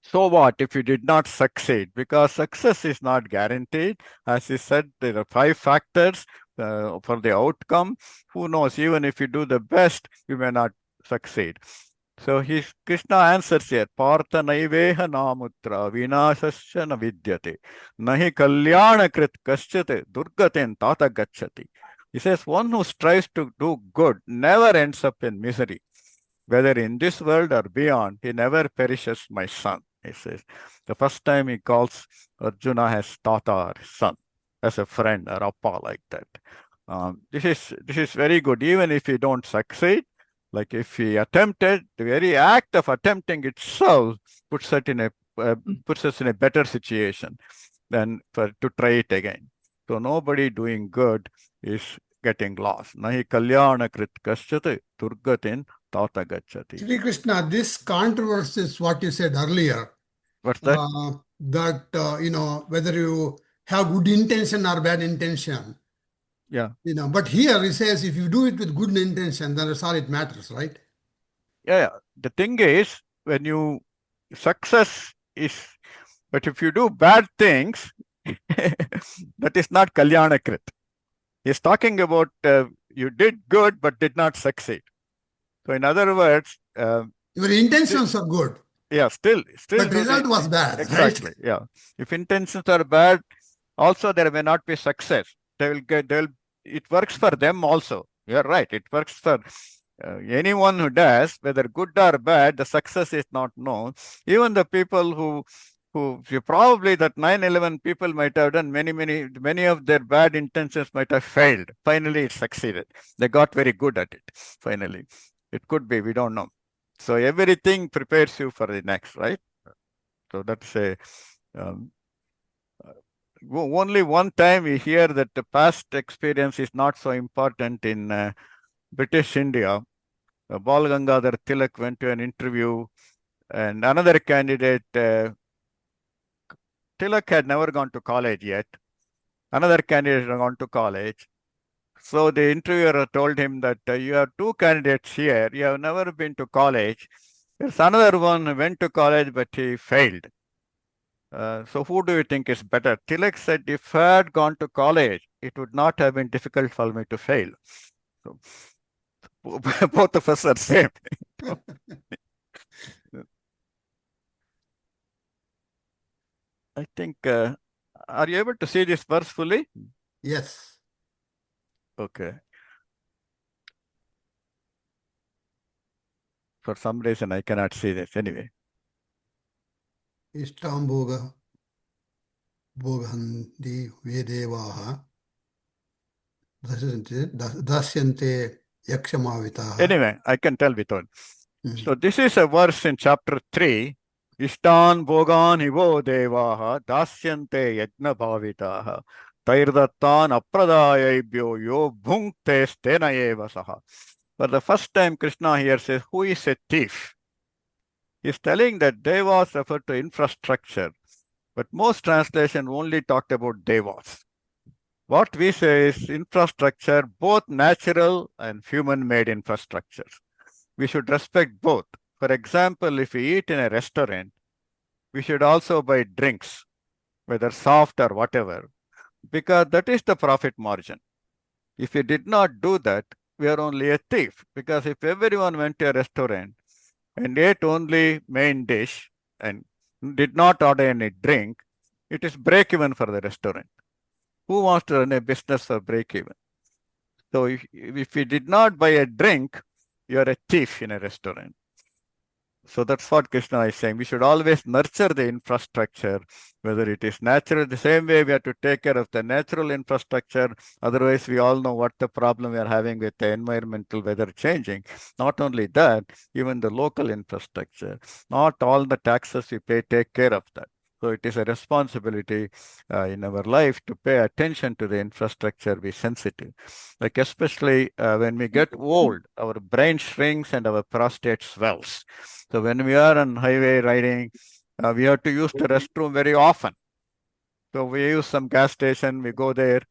[SPEAKER 6] so what if you did not succeed? Because success is not guaranteed. As he said, there are 5 factors for the outcome. Who knows, even if you do the best, you may not succeed. So Krishna answers here, Partha naiveha namutra vinashasya na vidyate nahi kalyana krit kasyate durgaten tata gacchati. He says, one who strives to do good never ends up in misery. Whether in this world or beyond, he never perishes, my son. He says, the first time he calls Arjuna as Tata, or son, as a friend or appa, like that. This is very good, even if you don't succeed. Like if he attempted, the very act of attempting itself puts us in a better situation than to try it again. So nobody doing good is getting lost. Nahi kalyana krit kasyate durgatin tata gacchati.
[SPEAKER 2] Sri Krishna, this controversy is what you said earlier.
[SPEAKER 6] What's that?
[SPEAKER 2] Whether you have good intention or bad intention.
[SPEAKER 6] Yeah.
[SPEAKER 2] But here he says if you do it with good intention, then that's all it matters, right?
[SPEAKER 6] Yeah. The thing is, when you success is, but if you do bad things, that is not Kalyanakrit. He's talking about you did good but did not succeed. So in other words,
[SPEAKER 2] Your intentions are good,
[SPEAKER 6] yeah, still
[SPEAKER 2] but
[SPEAKER 6] do
[SPEAKER 2] result was bad,
[SPEAKER 6] exactly.
[SPEAKER 2] right?
[SPEAKER 6] Yeah. If intentions are bad, also there may not be success. It works for them also. You're right. It works for anyone who does, whether good or bad, the success is not known. Even the people who probably that 9/11 people might have done many of their bad intentions might have failed. Finally, it succeeded. They got very good at it. Finally, it could be, we don't know. So everything prepares you for the next, right? So that's only one time we hear that the past experience is not so important in British India. Bal Gangadhar Tilak went to an interview, and another candidate, Tilak had never gone to college yet. Another candidate had gone to college. So the interviewer told him that you have two candidates here. You have never been to college. There's another one who went to college, but he failed. So who do you think is better? Tilak said, if I had gone to college, it would not have been difficult for me to fail. So both of us are same. I think, are you able to see this verse fully?
[SPEAKER 2] Yes.
[SPEAKER 6] Okay. For some reason, I cannot see this. Anyway.
[SPEAKER 2] Ishtam bogandi vedevaha dasyante yakshamavitaha.
[SPEAKER 6] Anyway, I can tell without. So this is a verse in chapter 3. Ishtan bogan ivo devaha dasyante yajna bhavitaha tairdattan apradayabhyo yo bhunkte stena eva saha. For the first time, Krishna here says, who is a thief? He's telling that devas refer to infrastructure, but most translation only talked about devas. What we say is infrastructure, both natural and human-made infrastructure. We should respect both. For example, if we eat in a restaurant, we should also buy drinks, whether soft or whatever, because that is the profit margin. If we did not do that, we are only a thief, because if everyone went to a restaurant and ate only main dish and did not order any drink, it is break even for the restaurant. Who wants to run a business for break even? So if we did not buy a drink, you are a thief in a restaurant. So that's what Krishna is saying. We should always nurture the infrastructure, whether it is natural. The same way we have to take care of the natural infrastructure. Otherwise, we all know what the problem we are having with the environmental weather changing. Not only that, even the local infrastructure. Not all the taxes we pay take care of that. So it is a responsibility in our life to pay attention to the infrastructure, be sensitive. Like especially when we get old, our brain shrinks and our prostate swells. So when we are on highway riding, we have to use the restroom very often. So we use some gas station, we go there.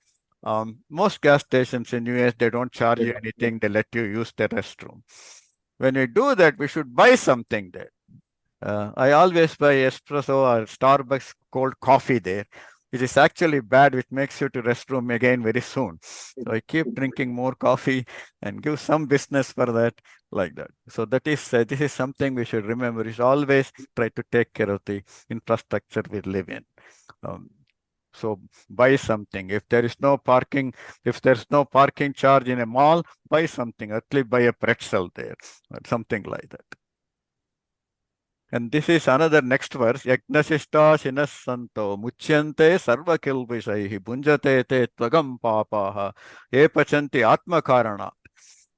[SPEAKER 6] Most gas stations in US, they don't charge you anything. They let you use the restroom. When we do that, we should buy something there. I always buy espresso or Starbucks cold coffee there, which is actually bad, which makes you to restroom again very soon. So I keep drinking more coffee and give some business for that, like that. So that is this is something we should remember. We should always try to take care of the infrastructure we live in. So buy something. If there's no parking charge in a mall, buy something. At least buy a pretzel there, or something like that. And this is another next verse. Yagnasishta shinasanto muchyante sarva kilvisaihi bunjate te tvagam papaha epachanti atmakarana.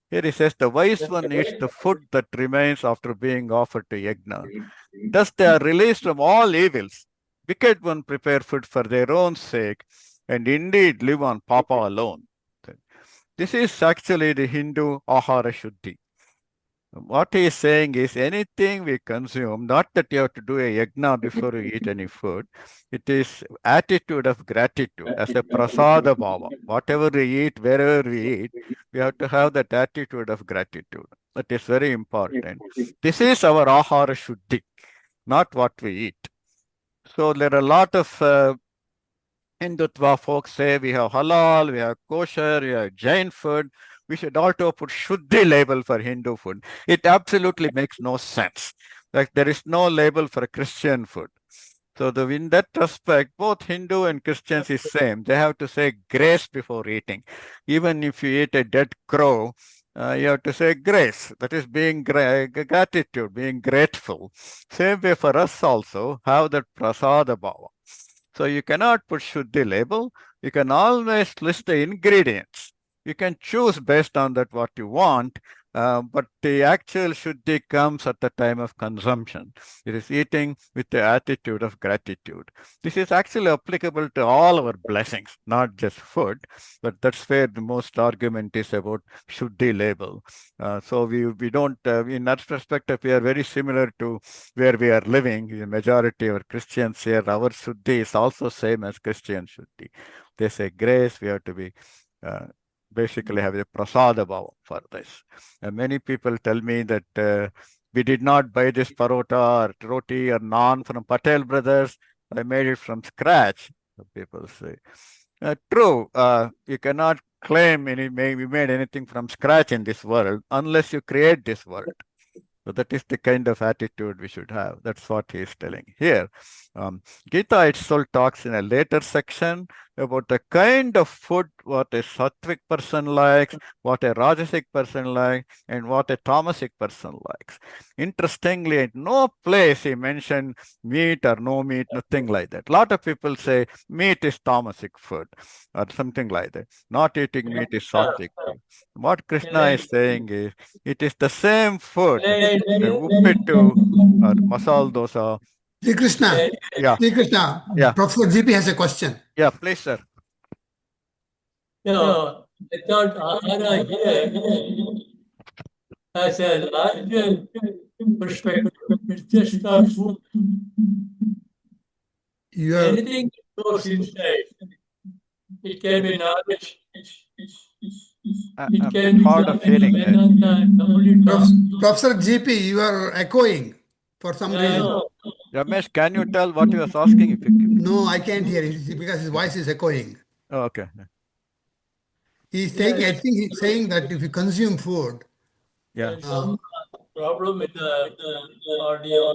[SPEAKER 6] Here he says the wise one eats the food that remains after being offered to yajna. Thus they are released from all evils. Wicked one prepare food for their own sake and indeed live on papa alone. This is actually the Hindu ahara shuddhi. What he is saying is anything we consume, not that you have to do a yajna before you eat any food. It is attitude of gratitude as a prasada bhava. Whatever we eat, wherever we eat, we have to have that attitude of gratitude. That is very important. This is our ahara shuddhi, not what we eat. So there are a lot of Hindutva folks say we have halal, we have kosher, we have Jain food. We should also put Shuddhi label for Hindu food. It absolutely makes no sense. Like there is no label for Christian food. So in that respect, both Hindu and Christians is same. They have to say grace before eating. Even if you eat a dead crow, you have to say grace. That is being gratitude, being grateful. Same way for us also, have that prasada bhava. So you cannot put Shuddhi label. You can always list the ingredients. You can choose based on that what you want, but the actual Shuddhi comes at the time of consumption. It is eating with the attitude of gratitude. This is actually applicable to all our blessings, not just food, but that's where the most argument is about Shuddhi label. So we don't, in that perspective, we are very similar to where we are living. The majority of Christians here, our Shuddhi is also same as Christian Shuddhi. They say grace, we have to be basically have a prasada bhava for this. And many people tell me that we did not buy this parota or roti or naan from Patel Brothers. I made it from scratch, people say. True, you cannot claim we made anything from scratch in this world unless you create this world. So that is the kind of attitude we should have. That's what he is telling here. Gita itself talks in a later section about the kind of food what a sattvic person likes, what a rajasic person likes, and what a tamasic person likes. Interestingly, at no place he mentioned meat or no meat, nothing like that. A lot of people say meat is tamasic food or something like that. Not eating meat is sattvic food. What Krishna is saying is, it is the same food, uppittu or masala dosa.
[SPEAKER 2] Sri Krishna,
[SPEAKER 6] Yeah,
[SPEAKER 2] Sri Krishna,
[SPEAKER 6] yeah,
[SPEAKER 2] Professor GP has a question.
[SPEAKER 6] yeah, please, sir.
[SPEAKER 1] No, I thought Ahara here has a larger perspective. It's just not food.
[SPEAKER 2] You are,
[SPEAKER 1] Anything that goes inside, it can be knowledge. It
[SPEAKER 6] I'm
[SPEAKER 1] can be
[SPEAKER 6] hard of hearing that.
[SPEAKER 2] Professor GP, you are echoing for some
[SPEAKER 1] I
[SPEAKER 2] reason.
[SPEAKER 1] know.
[SPEAKER 6] Ramesh, can you tell what he was asking? If you can?
[SPEAKER 2] No, I can't hear it because his voice is echoing.
[SPEAKER 6] Oh, okay.
[SPEAKER 2] He's saying, I think he's saying that if you consume food,
[SPEAKER 6] Yeah.
[SPEAKER 1] There's some problem with the audio.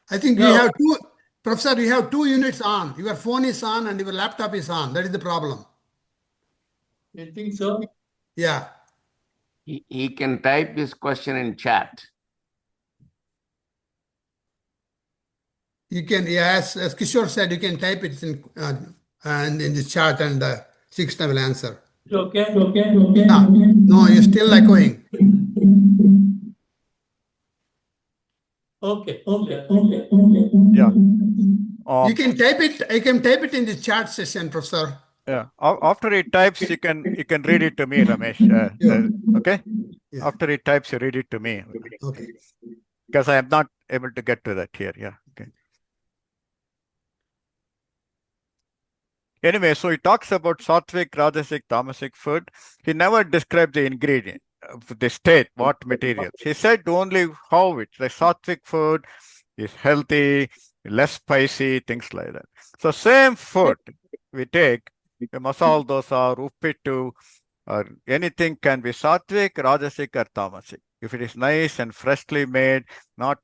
[SPEAKER 2] I think
[SPEAKER 1] No.
[SPEAKER 2] you have two, Professor, you have two units on. Your phone is on and your laptop is on. That is the problem.
[SPEAKER 1] You think so?
[SPEAKER 2] Yeah.
[SPEAKER 9] He can type his question in chat.
[SPEAKER 2] You can, yeah, as Kishore said, you can type it in and in the chat and Sri Krishna will answer.
[SPEAKER 1] Okay.
[SPEAKER 2] No, you're still echoing.
[SPEAKER 1] Okay.
[SPEAKER 6] Yeah.
[SPEAKER 2] You can type it. I can type it in the chat session, Professor.
[SPEAKER 6] Yeah. After he types, you can read it to me, Ramesh. Okay.
[SPEAKER 2] Yeah.
[SPEAKER 6] After he types, you read it to me.
[SPEAKER 2] Okay.
[SPEAKER 6] Because I am not able to get to that here. Yeah. Okay. Anyway, so he talks about sattvic, rajasic, tamasic food. He never described the ingredient, the state, what materials. He said only how it's like sattvic food is healthy, less spicy, things like that. So same food we take, the masala dosa, uppittu, or anything can be sattvic, rajasic, or tamasic. If it is nice and freshly made, not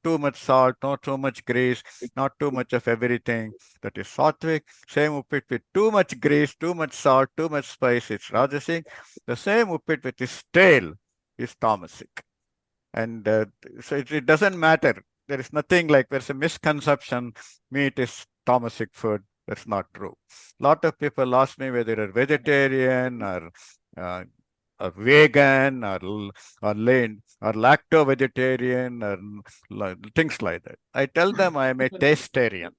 [SPEAKER 6] too much salt, not too much grease, not too much of everything, that is sattvic. Same uppit with too much grease, too much salt, too much spice, it's rajasic. The same uppit with is stale is tamasic. And so it doesn't matter. There is nothing like there's a misconception, meat is tamasic food. That's not true. A lot of people ask me whether they're vegetarian or vegan or lacto-vegetarian or things like that. I tell them I am a tastarian.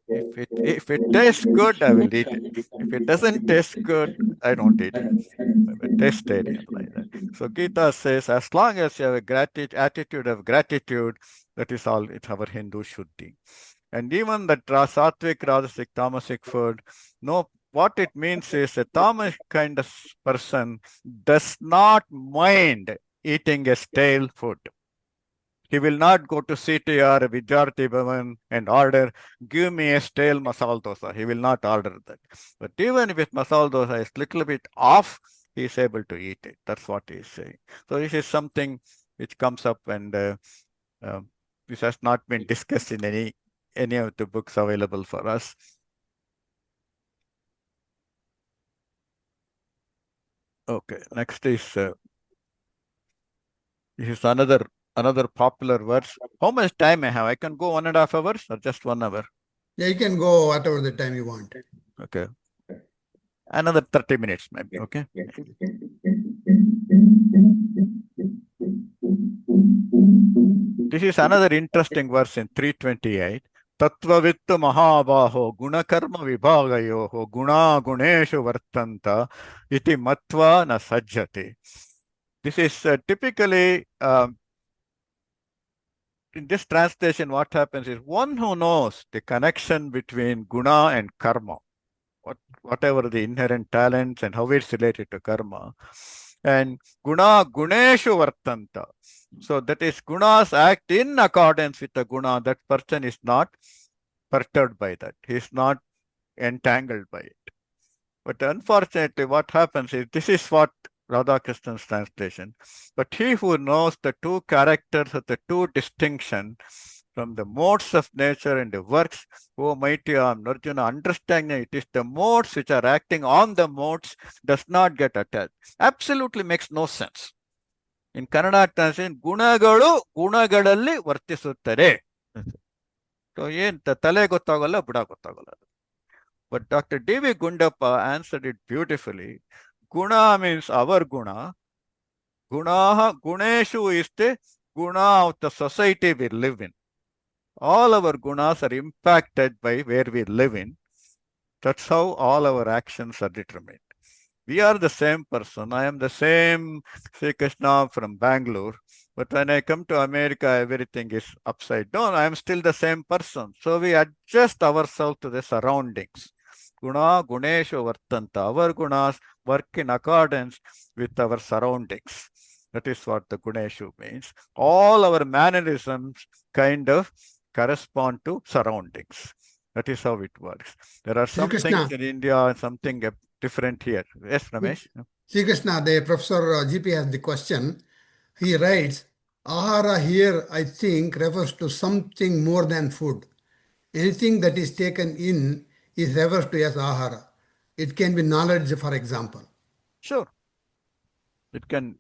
[SPEAKER 6] If it tastes good, I will eat it. If it doesn't taste good, I don't eat it. I'm a tastarian like that. So Gita says, as long as you have a attitude of gratitude, that is all it's our Hindu Shuddhi. And even that sattvic, rajasic, tamasic food, no, what it means is a tamasic kind of person does not mind eating a stale food. He will not go to CTR, Vidyarthi Bhavan and order, give me a stale masala dosa. He will not order that. But even if masala dosa is little bit off, he is able to eat it. That's what he is saying. So this is something which comes up, and this has not been discussed in any of the books available for us. Okay, next is this is another popular verse. How much time I have? I can go 1.5 hours or just 1 hour?
[SPEAKER 2] Yeah, you can go whatever the time you want.
[SPEAKER 6] Okay. Another 30 minutes, maybe. Okay. This is another interesting verse in 328. Tattvavittu mahabaho gunakarma vibhagayoho guna guneshu vartanta iti matva na sajjate. This is typically, in this translation, what happens is one who knows the connection between guna and karma, whatever the inherent talents and how it's related to karma, and guna guneshu vartanta. So that is, gunas act in accordance with the guna. That person is not perturbed by that. He is not entangled by it. But unfortunately, what happens is, this is what Radhakrishnan's translation. But he who knows the two characters of the two distinction from the modes of nature and the works, O mighty Arjuna, understanding it is the modes which are acting on the modes, does not get attached. Absolutely makes no sense. In Kannada translation, gunagalu gunagadalli vartisuttare. So yen tale gottagalla, buda gottagalla. But Dr. D.V. Gundappa answered it beautifully. Guna means our guna. Gunaha, guneshu is the guna of the society we live in. All our gunas are impacted by where we live in. That's how all our actions are determined. We are the same person. I am the same Sri Krishna from Bangalore. But when I come to America, everything is upside down. I am still the same person. So we adjust ourselves to the surroundings. Guna guneshu vartanta. Our gunas work in accordance with our surroundings. That is what the guneshu means. All our mannerisms kind of correspond to surroundings. That is how it works. There are some things in India and something different here. Yes, Ramesh?
[SPEAKER 2] Sri Krishna, the Professor GP has the question. He writes, Ahara here, I think, refers to something more than food. Anything that is taken in is referred to as Ahara. It can be knowledge, for example.
[SPEAKER 6] Sure. It can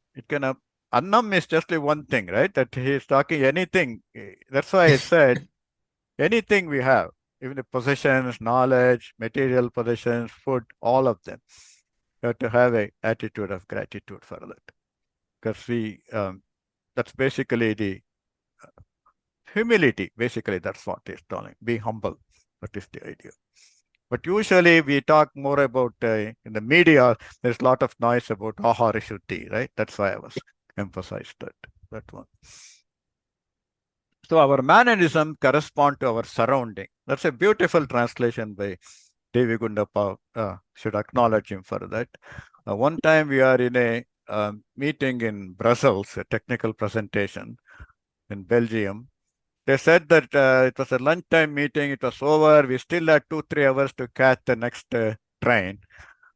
[SPEAKER 6] Annam is just one thing, right? That he is talking anything. That's why I said anything we have, even the possessions, knowledge, material possessions, food, all of them. You have to have an attitude of gratitude for that. Because that's basically the humility. Basically, that's what he's telling. Be humble. That is the idea. But usually we talk more about, in the media, there's a lot of noise about ahara shuddhi, right? That's why I was emphasized that one. So our mannerism correspond to our surrounding. That's a beautiful translation by D.V. Gundappa. Should acknowledge him for that. One time we are in a meeting in Brussels, a technical presentation in Belgium. They said that it was a lunchtime meeting. It was over. We still had 2-3 hours to catch the next train.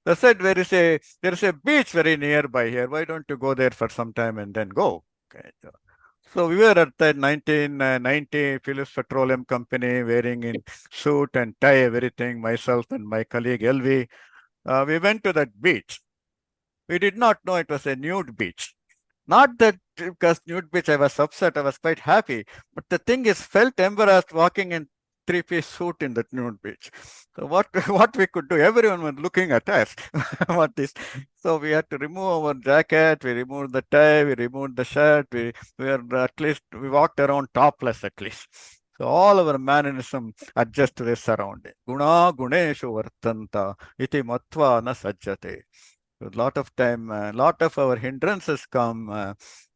[SPEAKER 6] They said there is a beach very nearby here. Why don't you go there for some time and then go? Okay. So we were at the 1990 Philips Petroleum Company, wearing in suit and tie, everything. Myself and my colleague LV. We went to that beach. We did not know it was a nude beach. Not that because nude beach I was upset, I was quite happy. But the thing is, felt embarrassed walking in 3-piece suit in that nude beach. So what we could do, everyone was looking at us. So we had to remove our jacket, we removed the tie, we removed the shirt, we walked around topless at least. So all our mannerism adjust to the surrounding. Guna guneshu vartanta iti matva na sajjate. A lot of time, a lot of our hindrances come.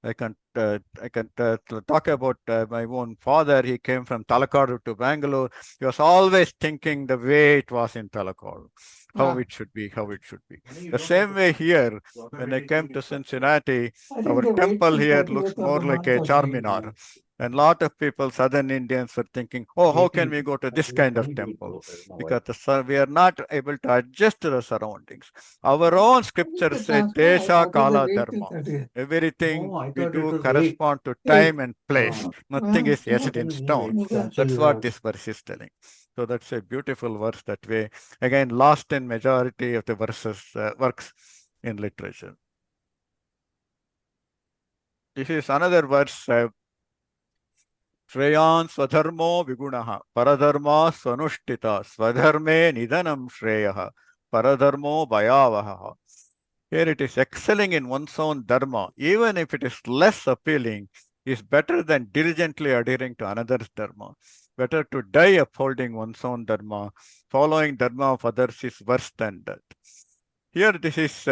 [SPEAKER 6] I can talk about my own father. He came from Talakadu to Bangalore. He was always thinking the way it was in Talakadu, how it should be, how it should be. The same way here, when I came to Cincinnati, our temple here looks more like a Charminar. And a lot of people, Southern Indians, were thinking, oh, how can we go to this kind of temple? Because we are not able to adjust to the surroundings. Our own scriptures say, Desha Kala Dharma. Everything we do correspond to time and place. Nothing is etched in stone. That's what this verse is telling. So that's a beautiful verse that way. Again, lost in majority of the verses, works in literature. This is another verse. Shreyan Swadharmo Vigunaha, Paradharma Swanushtita, Swadharme Nidanam Shreyaha, Paradharmo Bhayavaha. Here it is excelling in one's own dharma, even if it is less appealing, is better than diligently adhering to another's dharma. Better to die upholding one's own dharma. Following dharma of others is worse than that. Here this is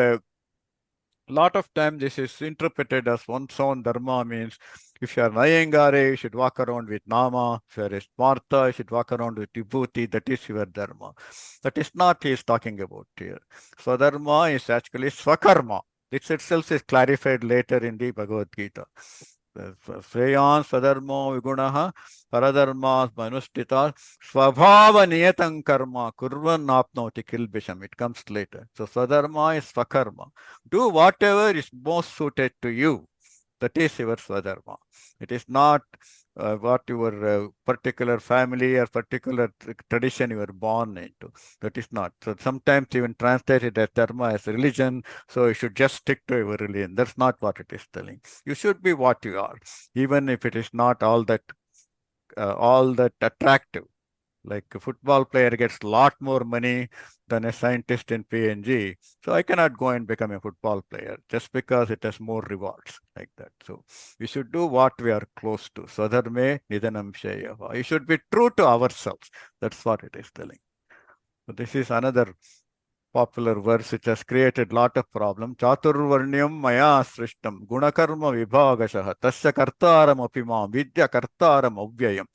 [SPEAKER 6] lot of time this is interpreted as one's own dharma means if you are Nayangare, you should walk around with Nama. If you are a Smartha, you should walk around with Vibhuti. That is your dharma. That is not he is talking about here. Swadharma is actually Swakarma. This itself is clarified later in the Bhagavad Gita. Shreyan Swadharmo Vigunaha Paradharma Manustita Swabhava Niyatam Karma Kurvan Apnoti Kilbisham. It comes later. So Swadharma is Swakarma. Do whatever is most suited to you. That is your Swadharma. It is not what your particular family or particular tradition you were born into. That is not. So sometimes even translated as dharma as religion, so you should just stick to your religion. That's not what it is telling. You should be what you are, even if it is not all that attractive. Like a football player gets a lot more money than a scientist in PNG. So I cannot go and become a football player just because it has more rewards like that. So we should do what we are close to. Swadharme Nidanam Sheyava. You should be true to ourselves. That's what it is telling. So this is another popular verse which has created a lot of problems. Chaturvarnyam maya srishtam gunakarma vibhagashaha tasya kartaram apimam vidya kartaram avyayam.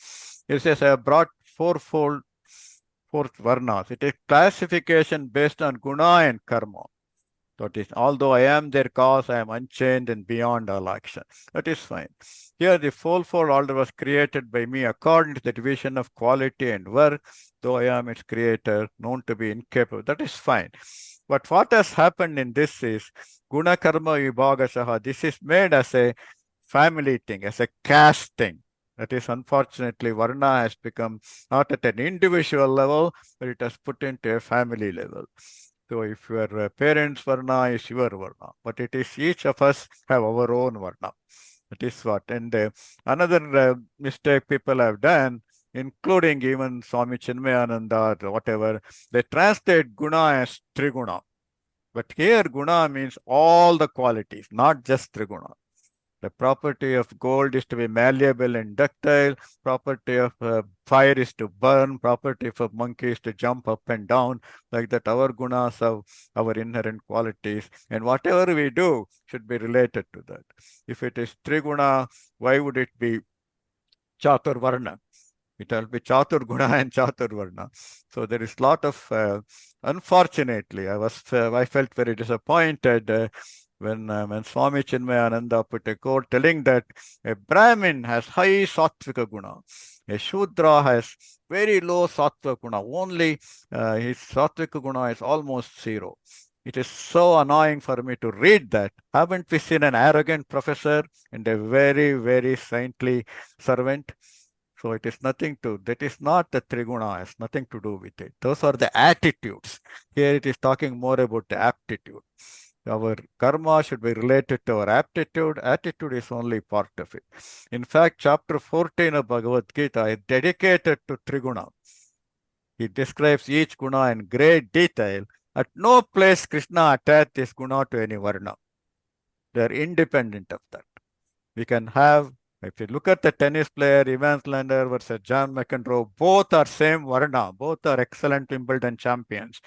[SPEAKER 6] It says, I have brought fourth varnas. It is classification based on guna and karma. That is, although I am their cause, I am unchained and beyond all action. That is fine. Here the fourfold order was created by me according to the division of quality and work, though I am its creator, known to be incapable. That is fine. But what has happened in this is guna karma vibhagasaha. This is made as a family thing, as a caste thing. That is, unfortunately, Varna has become not at an individual level, but it has put into a family level. So if your parents' Varna is your Varna, but it is each of us have our own Varna. That is what. And another mistake people have done, including even Swami Chinmayananda or whatever, they translate guna as triguna. But here guna means all the qualities, not just triguna. The property of gold is to be malleable and ductile. Property of fire is to burn. Property of a monkey is to jump up and down. Like that, our gunas have our inherent qualities. And whatever we do should be related to that. If it is triguna, why would it be chatur varna? It will be chatur guna and chatur varna. So there is a lot of, unfortunately, I felt very disappointed when Swami Chinmayananda put a quote telling that a Brahmin has high sattvika guna, a Shudra has very low sattvika guna, only his sattvika guna is almost zero. It is so annoying for me to read that. Haven't we seen an arrogant professor and a very, very saintly servant? So it is nothing to, that is not the triguna, has nothing to do with it. Those are the attitudes. Here it is talking more about the aptitude. Our karma should be related to our aptitude. Attitude is only part of it. In fact, chapter 14 of Bhagavad Gita is dedicated to triguna. He describes each guna in great detail. At no place Krishna attached this guna to any varna. They are independent of that. We can have, if you look at the tennis player, Ivan Slander versus John McEnroe, both are same varna. Both are excellent Wimbledon champions.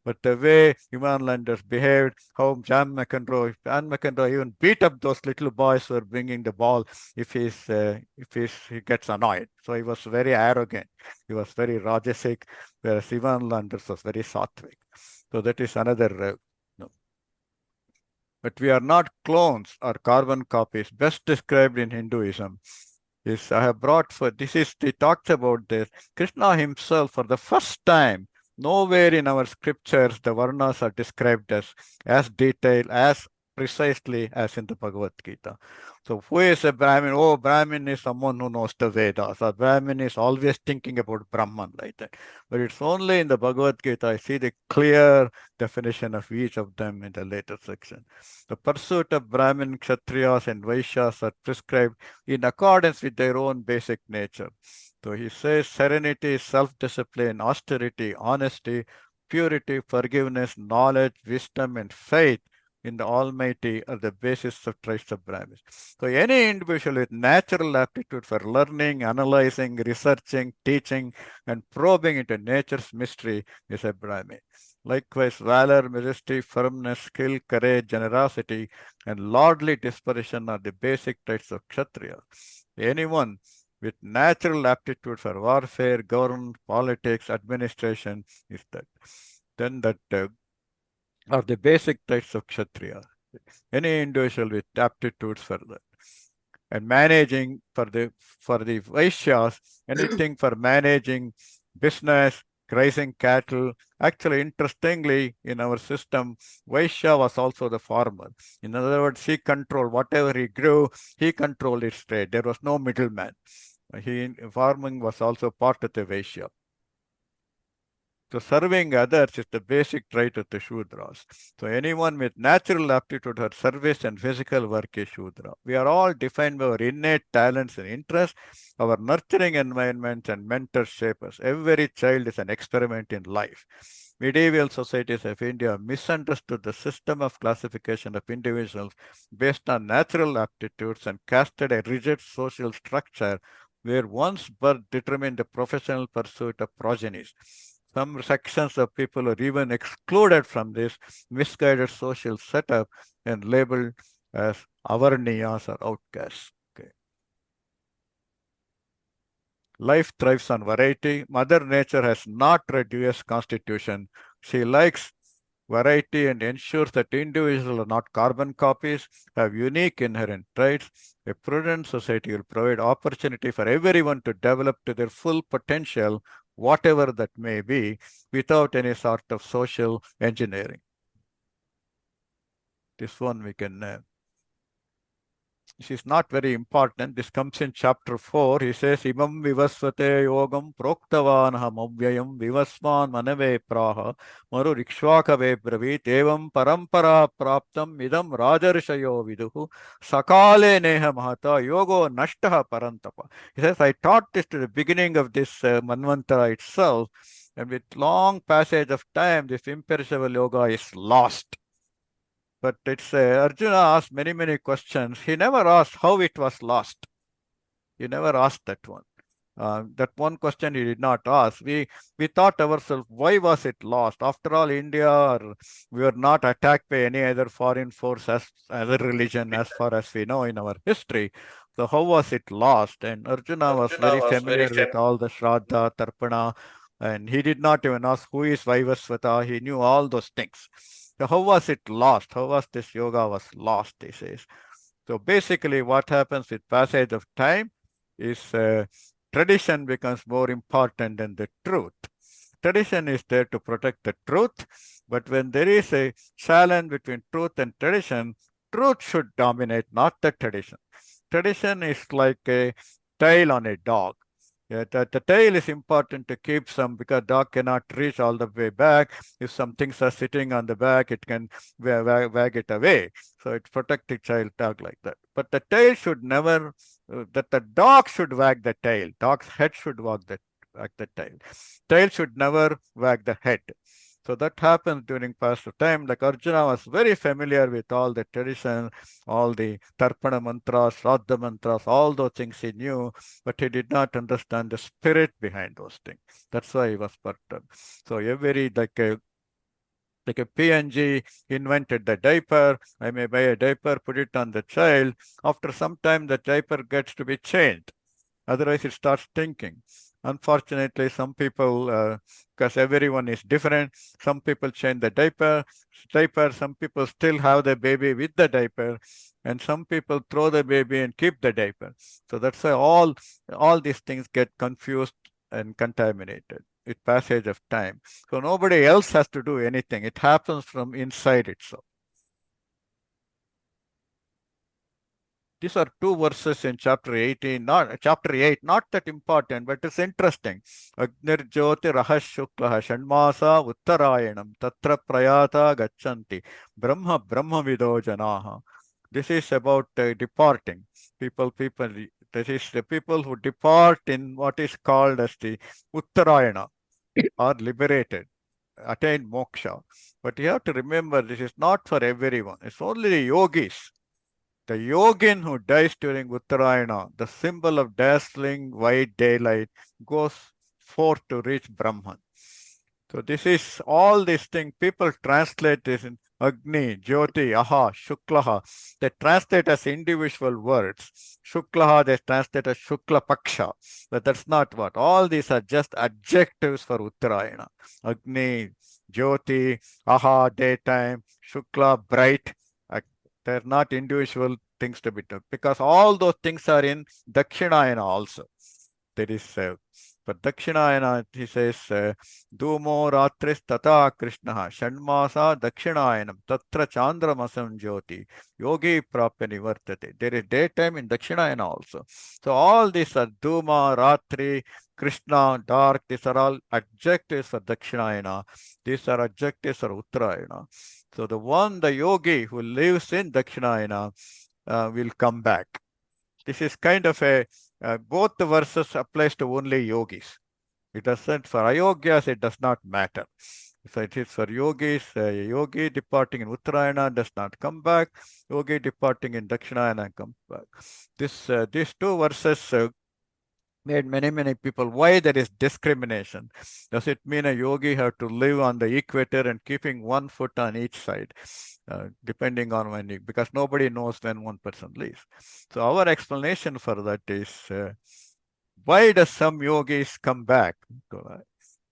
[SPEAKER 6] But the way Himalayans behaved, how John McEnroe even beat up those little boys who were bringing the ball if he gets annoyed. So he was very arrogant. He was very rajasic, whereas Himalayans was very sattvic. So that is another. But we are not clones or carbon copies. Best described in Hinduism is I have brought for this is he talks about this. Krishna himself, for the first time, nowhere in our scriptures the Varnas are described as detailed, as precisely as in the Bhagavad Gita. So who is a Brahmin? Oh, Brahmin is someone who knows the Vedas. Or Brahmin is always thinking about Brahman like that. But it's only in the Bhagavad Gita I see the clear definition of each of them in the later section. The pursuit of Brahmin, Kshatriyas, and Vaishyas are prescribed in accordance with their own basic nature. So he says serenity, self-discipline, austerity, honesty, purity, forgiveness, knowledge, wisdom, and faith in the Almighty are the basis of traits of Brahmins. So any individual with natural aptitude for learning, analyzing, researching, teaching, and probing into nature's mystery is a Brahmin. Likewise, valor, majesty, firmness, skill, courage, generosity, and lordly disposition are the basic traits of Kshatriya. Anyone with natural aptitude for warfare, government, politics, administration is that. Then that are the basic traits of Kshatriya. Any individual with aptitudes for that. And managing for the Vaishyas, anything for managing business, grazing cattle. Actually, interestingly, in our system, Vaishya was also the farmer. In other words, he controlled whatever he grew, he controlled its trade. There was no middleman. Farming was also part of the Vaishya. So serving others is the basic trait of the Shudras. So anyone with natural aptitude for service and physical work is Shudra. We are all defined by our innate talents and interests. Our nurturing environments and mentors shape us. Every child is an experiment in life. Medieval societies of India misunderstood the system of classification of individuals based on natural aptitudes and casted a rigid social structure where one's birth determined the professional pursuit of progenies. Some sections of people are even excluded from this misguided social setup and labeled as avarniyas or outcasts. Okay. Life thrives on variety. Mother Nature has not read US Constitution. She likes variety and ensures that individuals are not carbon copies, have unique inherent traits. A prudent society will provide opportunity for everyone to develop to their full potential, whatever that may be, without any sort of social engineering. This one we can this is not very important. This comes in chapter 4. He says, Imam vivasvate yogam proktavanaham avyayam vivasman manave praha maru rikshvakave bravit evam parampara praptam idam rajarishayo viduhu sakale neha mahata yogo nashtaha parantapa. He says, I taught this to the beginning of this Manvantara itself, and with long passage of time, this imperishable yoga is lost. But it's Arjuna asked many questions. He never asked how it was lost. He never asked that one. That one question he did not ask. We thought ourselves, why was it lost? After all, India, we were not attacked by any other foreign force as a religion as far as we know in our history. So how was it lost? And Arjuna was very familiar with all the Shraddha, Tarpana, and he did not even ask who is Vaivasvata. He knew all those things. So how was it lost? How was this yoga was lost, he says. So basically what happens with passage of time is tradition becomes more important than the truth. Tradition is there to protect the truth, but when there is a challenge between truth and tradition, truth should dominate, not the tradition. Tradition is like a tail on a dog. Yeah, the tail is important to keep some because dog cannot reach all the way back. If some things are sitting on the back, it can wag it away. So it protects the child dog like that. But the tail should never, that the dog should wag the tail. Dog's head should wag the tail. Tail should never wag the head. So that happens during past time. Like Arjuna was very familiar with all the traditions, all the Tarpana mantras, Shraddha mantras, all those things he knew, but he did not understand the spirit behind those things. That's why he was perturbed. So every Like a PNG invented the diaper. I may buy a diaper, put it on the child. After some time, the diaper gets to be changed. Otherwise, it starts stinking. Unfortunately, some people, because everyone is different, some people change the diaper. Some people still have the baby with the diaper, and some people throw the baby and keep the diaper. So that's why all these things get confused and contaminated with passage of time. So nobody else has to do anything. It happens from inside itself. These are two verses in chapter 18, not chapter 8, not that important, but it's interesting. Agnir Jyoti Rahas Shuklaha Shanmasa Uttarayanam Tatra Prayata Gachanti Brahma Vido Janaha. This is about departing. This is the people who depart in what is called as the Uttarayana, are liberated, attain moksha. But you have to remember, this is not for everyone. It's only the yogis. The yogin who dies during Uttarayana, the symbol of dazzling white daylight, goes forth to reach Brahman. So this is all these things. People translate this in Agni, Jyoti, Aha, Shuklaha. They translate as individual words. Shuklaha, they translate as Shukla Paksha. But that's not what. All these are just adjectives for Uttarayana. Agni, Jyoti, Aha, daytime, Shukla, bright. They're not individual things to be done, because all those things are in Dakshinayana also. There is, for Dakshinayana, he says, Dhumo Ratris Tata Krishna, Shanmasa Dakshinayanam, Tatra Chandramasam Jyoti, Yogi Prapya Nivartate. There is daytime in Dakshinayana also. So all these are Dhuma, Ratri, Krishna, dark, these are all adjectives for Dakshinayana. These are adjectives for Uttarayana. So the yogi who lives in Dakshinayana will come back. This is kind of both the verses applies to only yogis. It doesn't, for ayogyas, it does not matter. So it is for yogis, yogi departing in Uttarayana does not come back. Yogi departing in Dakshinayana comes back. These two verses made many people. Why there is discrimination? Does it mean a yogi have to live on the equator and keeping one foot on each side, depending on when because nobody knows when one person leaves. So our explanation for that is, why does some yogis come back?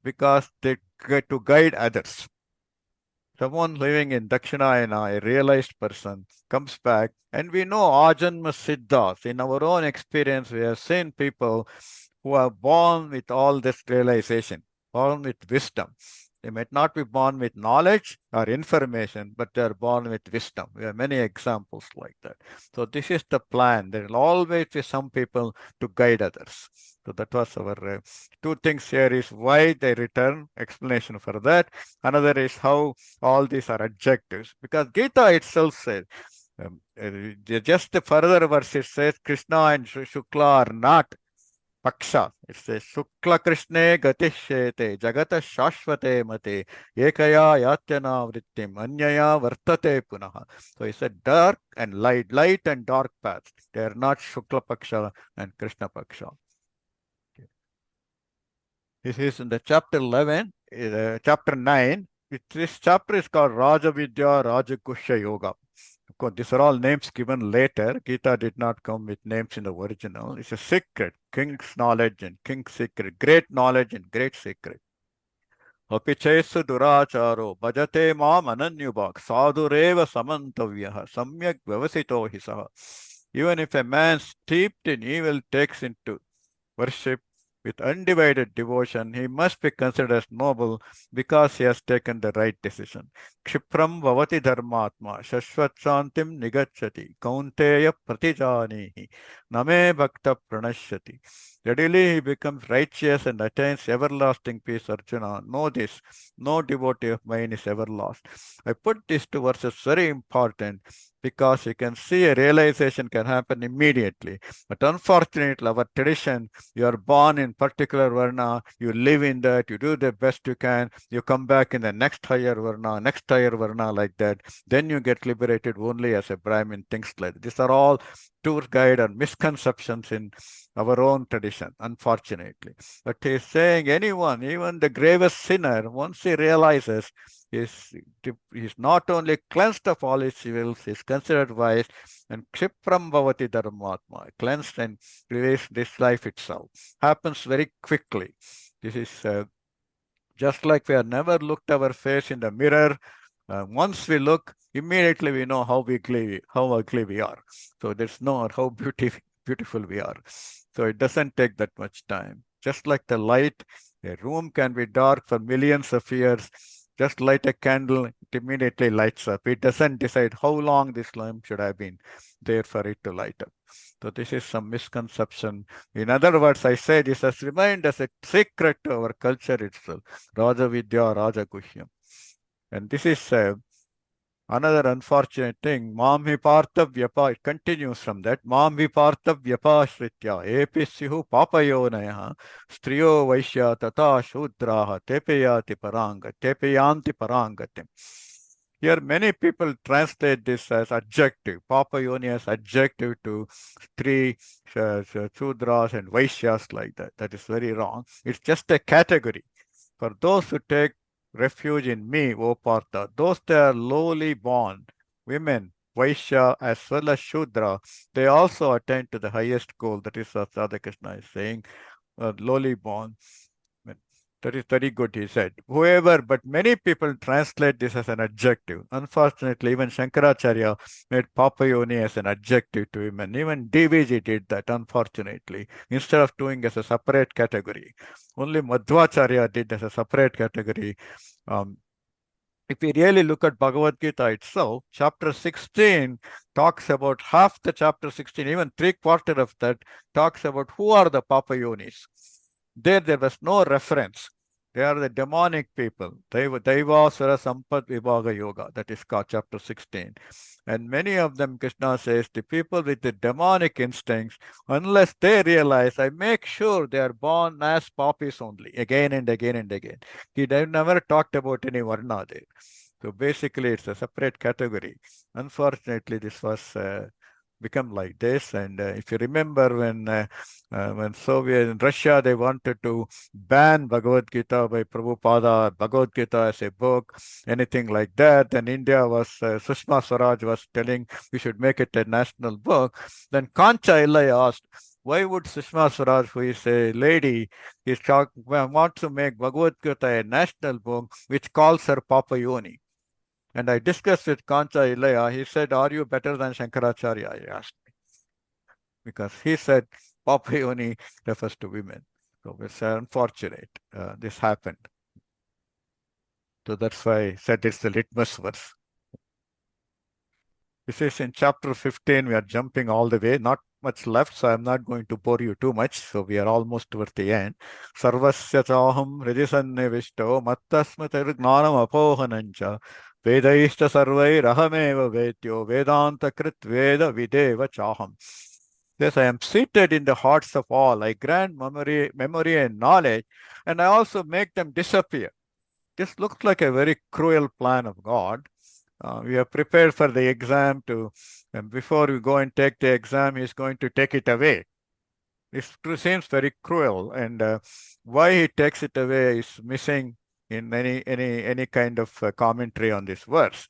[SPEAKER 6] Because they get to guide others. Someone living in Dakshinayana, a realized person, comes back, and we know Ajanma Siddhas. In our own experience, we have seen people who are born with all this realization, born with wisdom. They might not be born with knowledge or information, but they are born with wisdom. We have many examples like that. So this is the plan. There will always be some people to guide others. So that was our two things here is why they return, explanation for that. Another is how all these are adjectives. Because Gita itself says, just the further verse it says, Krishna and Shukla are not Paksha. It says, Shukla Krishne Gatishyete Jagata Shashvate Mate Ekaya Yatyana Vrittim Anyaya Vartate Punaha. So he said dark and light and dark paths. They are not Shukla Paksha and Krishna Paksha. This is in the chapter 11, chapter 9. This chapter is called Rajavidya Rajakushya Yoga. Of course, these are all names given later. Gita did not come with names in the original. It's a secret, king's knowledge and king's secret, great knowledge and great secret. Apichesu duracharo bhajate mam ananyubhak sadhureva samantavyaha samyak vyavasito hisaha. Even if a man steeped in evil takes into worship with undivided devotion, he must be considered as noble because he has taken the right decision. Kshipram vavati dharmatma shashvat shantim nigacchati kaunteya pratijanihi name bhakta pranashyati. Readily he becomes righteous and attains everlasting peace. Arjuna, know this. No devotee of mine is ever lost. I put these two verses very important because you can see a realization can happen immediately. But unfortunately, our tradition, you are born in particular varna, you live in that, you do the best you can, you come back in the next higher varna like that. Then you get liberated only as a Brahmin, things like that. These are all tour guide and misconceptions in our own tradition, unfortunately. But he's saying anyone, even the gravest sinner, once he realizes is not only cleansed of all his evils, is considered wise, and Kshipram Bhavati Dharmatma, cleansed and released this life itself. Happens very quickly. This is just like we have never looked our face in the mirror. Once we look, immediately we know how ugly we are. So there's no how beautiful we are. So it doesn't take that much time. Just like the light, a room can be dark for millions of years. Just light a candle, it immediately lights up. It doesn't decide how long this lamp should have been there for it to light up. So this is some misconception. In other words, I say this as remained as a secret to our culture itself. Raja Vidya, Raja Guhyam. And this is another unfortunate thing. Mam hi partha vyapa, it continues from that. Mam hi partha vyapa shritya, episyu papayonaya, striyo vaishya tata shudraha, tepeyanti parangatim. Here many people translate this as adjective, papayoni as adjective to three Shudras and Vaishyas like that. That is very wrong. It's just a category. For those who take refuge in me, O Partha, those that are lowly born, women, Vaishya as well as Shudra, they also attain to the highest goal. That is what Radha Krishna is saying, lowly born. That is very good, he said. Whoever, but many people translate this as an adjective. Unfortunately, even Shankaracharya made Papayoni as an adjective to him, and even DVG did that, unfortunately, instead of doing as a separate category. Only Madhvacharya did as a separate category. If we really look at Bhagavad Gita itself, chapter 16 talks about half the chapter 16, even 3/4 of that talks about who are the Papayonis. There was no reference. They are the demonic people. Daivasura Sampad Vibhaga Yoga. That is called chapter 16. And many of them, Krishna says, the people with the demonic instincts, unless they realize, I make sure they are born as poppies only, again and again and again. He never talked about any Varna there. So basically, it's a separate category. Unfortunately, this was become like this. And if you remember when Soviet in Russia, they wanted to ban Bhagavad Gita by Prabhupada, Bhagavad Gita as a book, anything like that. And India was, Sushma Swaraj was telling we should make it a national book. Then Kancha Illai asked, why would Sushma Swaraj, who is a lady, want to make Bhagavad Gita a national book which calls her Papayoni? And I discussed with Kancha Ilaya. He said, are you better than Shankaracharya? He asked me. Because he said, Papayoni refers to women. So it's unfortunate. This happened. So that's why I said it's the litmus verse. This is in chapter 15. We are jumping all the way. Not much left, so I'm not going to bore you too much. So we are almost towards the end. Sarvasya chaham hridisanne vishto mattasmatir gnanam apohanancha Vedaishta sarvai rahameva vedyo vedanta krit veda videva chaham. Yes, I am seated in the hearts of all. I grant memory and knowledge, and I also make them disappear. This looks like a very cruel plan of God. We are prepared for the exam and before we go and take the exam, he's going to take it away. This seems very cruel, and why he takes it away is missing in any kind of commentary on this verse.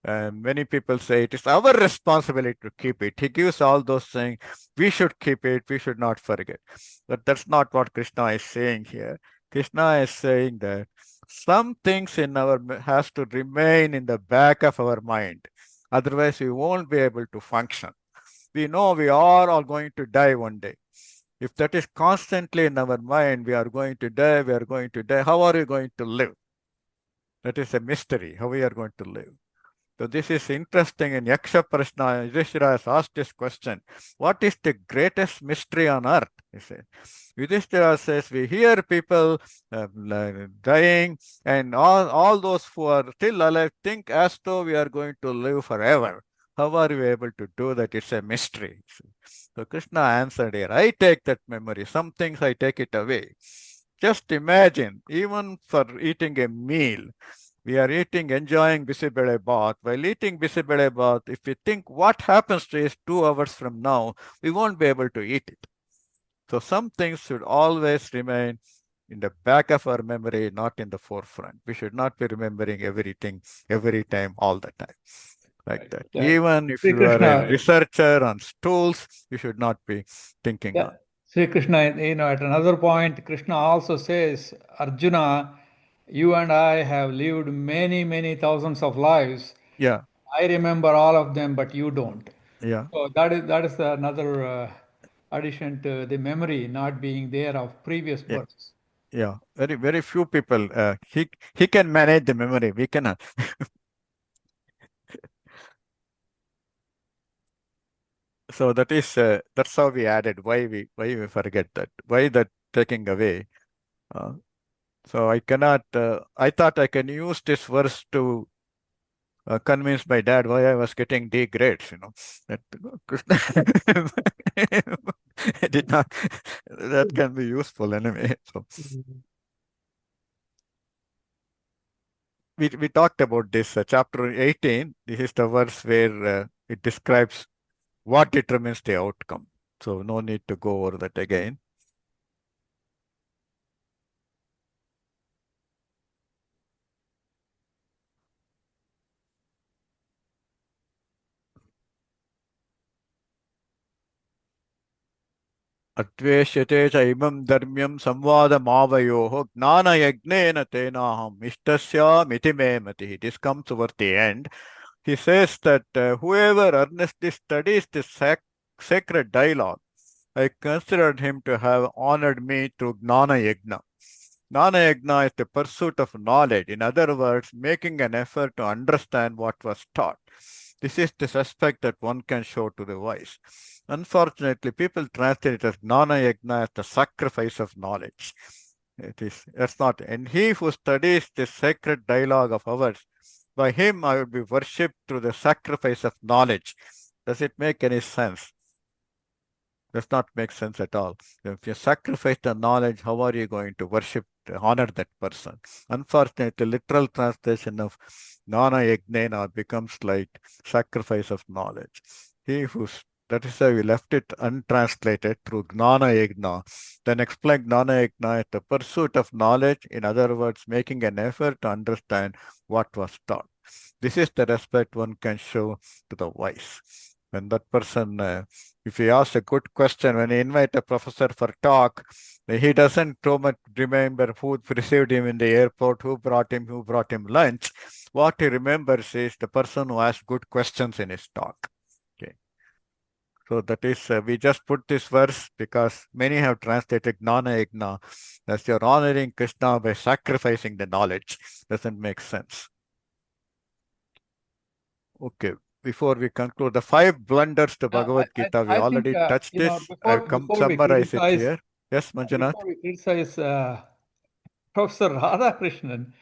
[SPEAKER 6] Many people say it is our responsibility to keep it. He gives all those things. We should keep it. We should not forget. But that's not what Krishna is saying here. Krishna is saying that some things in has to remain in the back of our mind. Otherwise, we won't be able to function. We know we are all going to die one day. If that is constantly in our mind, we are going to die, we are going to die. How are we going to live? That is a mystery, how we are going to live. So this is interesting. In Yaksha Prashna, Yudhishthira has asked this question. What is the greatest mystery on earth? He said. Yudhishthira says, we hear people dying, and all those who are still alive think as though we are going to live forever. How are we able to do that? It's a mystery. So Krishna answered here, I take that memory. Some things I take it away. Just imagine, even for eating a meal, we are enjoying bisibele bath. While eating bisibele bath, if we think what happens to us 2 hours from now, we won't be able to eat it. So some things should always remain in the back of our memory, not in the forefront. We should not be remembering everything every time, all the time. Like that.
[SPEAKER 7] Yeah.
[SPEAKER 6] Even if
[SPEAKER 7] Sri
[SPEAKER 6] you are a
[SPEAKER 7] Krishna,
[SPEAKER 6] researcher on stools, you should not be thinking
[SPEAKER 7] yeah,
[SPEAKER 6] on.
[SPEAKER 7] Sri Krishna, at another point, Krishna also says, Arjuna, you and I have lived many, many thousands of lives.
[SPEAKER 6] Yeah,
[SPEAKER 7] I remember all of them, but you don't.
[SPEAKER 6] yeah,
[SPEAKER 7] So that is another addition to the memory not being there of previous
[SPEAKER 6] yeah,
[SPEAKER 7] births.
[SPEAKER 6] yeah. Very, very few people. He can manage the memory. We cannot. So that's how we added. Why we forget that? Why that taking away? So I cannot. I thought I can use this verse to convince my dad why I was getting D grades. That Krishna I did not. That can be useful anyway. So we talked about this chapter 18. This is the verse where it describes what determines the outcome. So no need to go over that again. अद्वेष्यते च इमं धर्म्यं संवादमावयोः ज्ञानयज्ञेन तेनाहम् इष्टस्यामिति मे मतिः. This comes toward the end. He says that whoever earnestly studies this sacred dialogue, I considered him to have honored me through Gnana Yajna. Gnana Yajna is the pursuit of knowledge. In other words, making an effort to understand what was taught. This is the respect that one can show to the wise. Unfortunately, people translate it as Gnana Yajna as the sacrifice of knowledge. That's not. And he who studies this sacred dialogue of ours, by him I will be worshipped through the sacrifice of knowledge. Does it make any sense? Does not make sense at all. If you sacrifice the knowledge, how are you going to worship, honor that person? Unfortunately, literal translation of Gnana Yajnena becomes like sacrifice of knowledge. That is why we left it untranslated through Gnana Yajna. Then explain Gnana Yajna as the pursuit of knowledge. In other words, making an effort to understand what was taught. This is the respect one can show to the wise. When that person, if he asks a good question, when he invite a professor for talk, he doesn't so much remember who received him in the airport, who brought him lunch. What he remembers is the person who asked good questions in his talk. Okay. So that is, we just put this verse because many have translated Gnana Yajna as you're honoring Krishna by sacrificing the knowledge. Doesn't make sense. Okay. Before we conclude, the 5 blunders to Bhagavad Gita, we already touched this. I'll summarize it here. Yes, Manjunath?
[SPEAKER 7] Before we criticize Professor Radhakrishnan,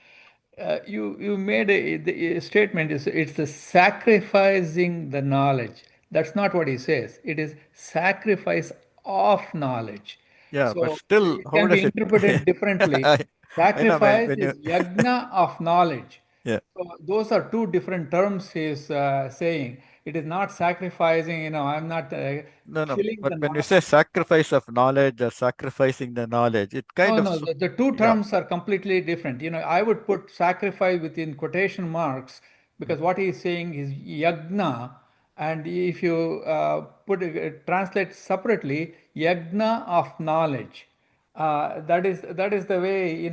[SPEAKER 7] you made a statement, it's the sacrificing the knowledge. That's not what he says. It is sacrifice of knowledge.
[SPEAKER 6] Yeah,
[SPEAKER 7] so
[SPEAKER 6] but still,
[SPEAKER 7] it
[SPEAKER 6] how
[SPEAKER 7] can
[SPEAKER 6] does
[SPEAKER 7] be interpreted differently.
[SPEAKER 6] I know
[SPEAKER 7] Sacrifice
[SPEAKER 6] when
[SPEAKER 7] is yajna of knowledge.
[SPEAKER 6] Yeah.
[SPEAKER 7] So those are two different terms he's saying. It is not sacrificing, I'm not
[SPEAKER 6] No,
[SPEAKER 7] killing
[SPEAKER 6] but
[SPEAKER 7] the
[SPEAKER 6] when you
[SPEAKER 7] knowledge.
[SPEAKER 6] say sacrifice of knowledge or sacrificing the knowledge, it kind of.
[SPEAKER 7] No, the two terms are completely different. I would put sacrifice within quotation marks because what he's saying is yagna, and if you translate separately, yagna of knowledge. That is the way,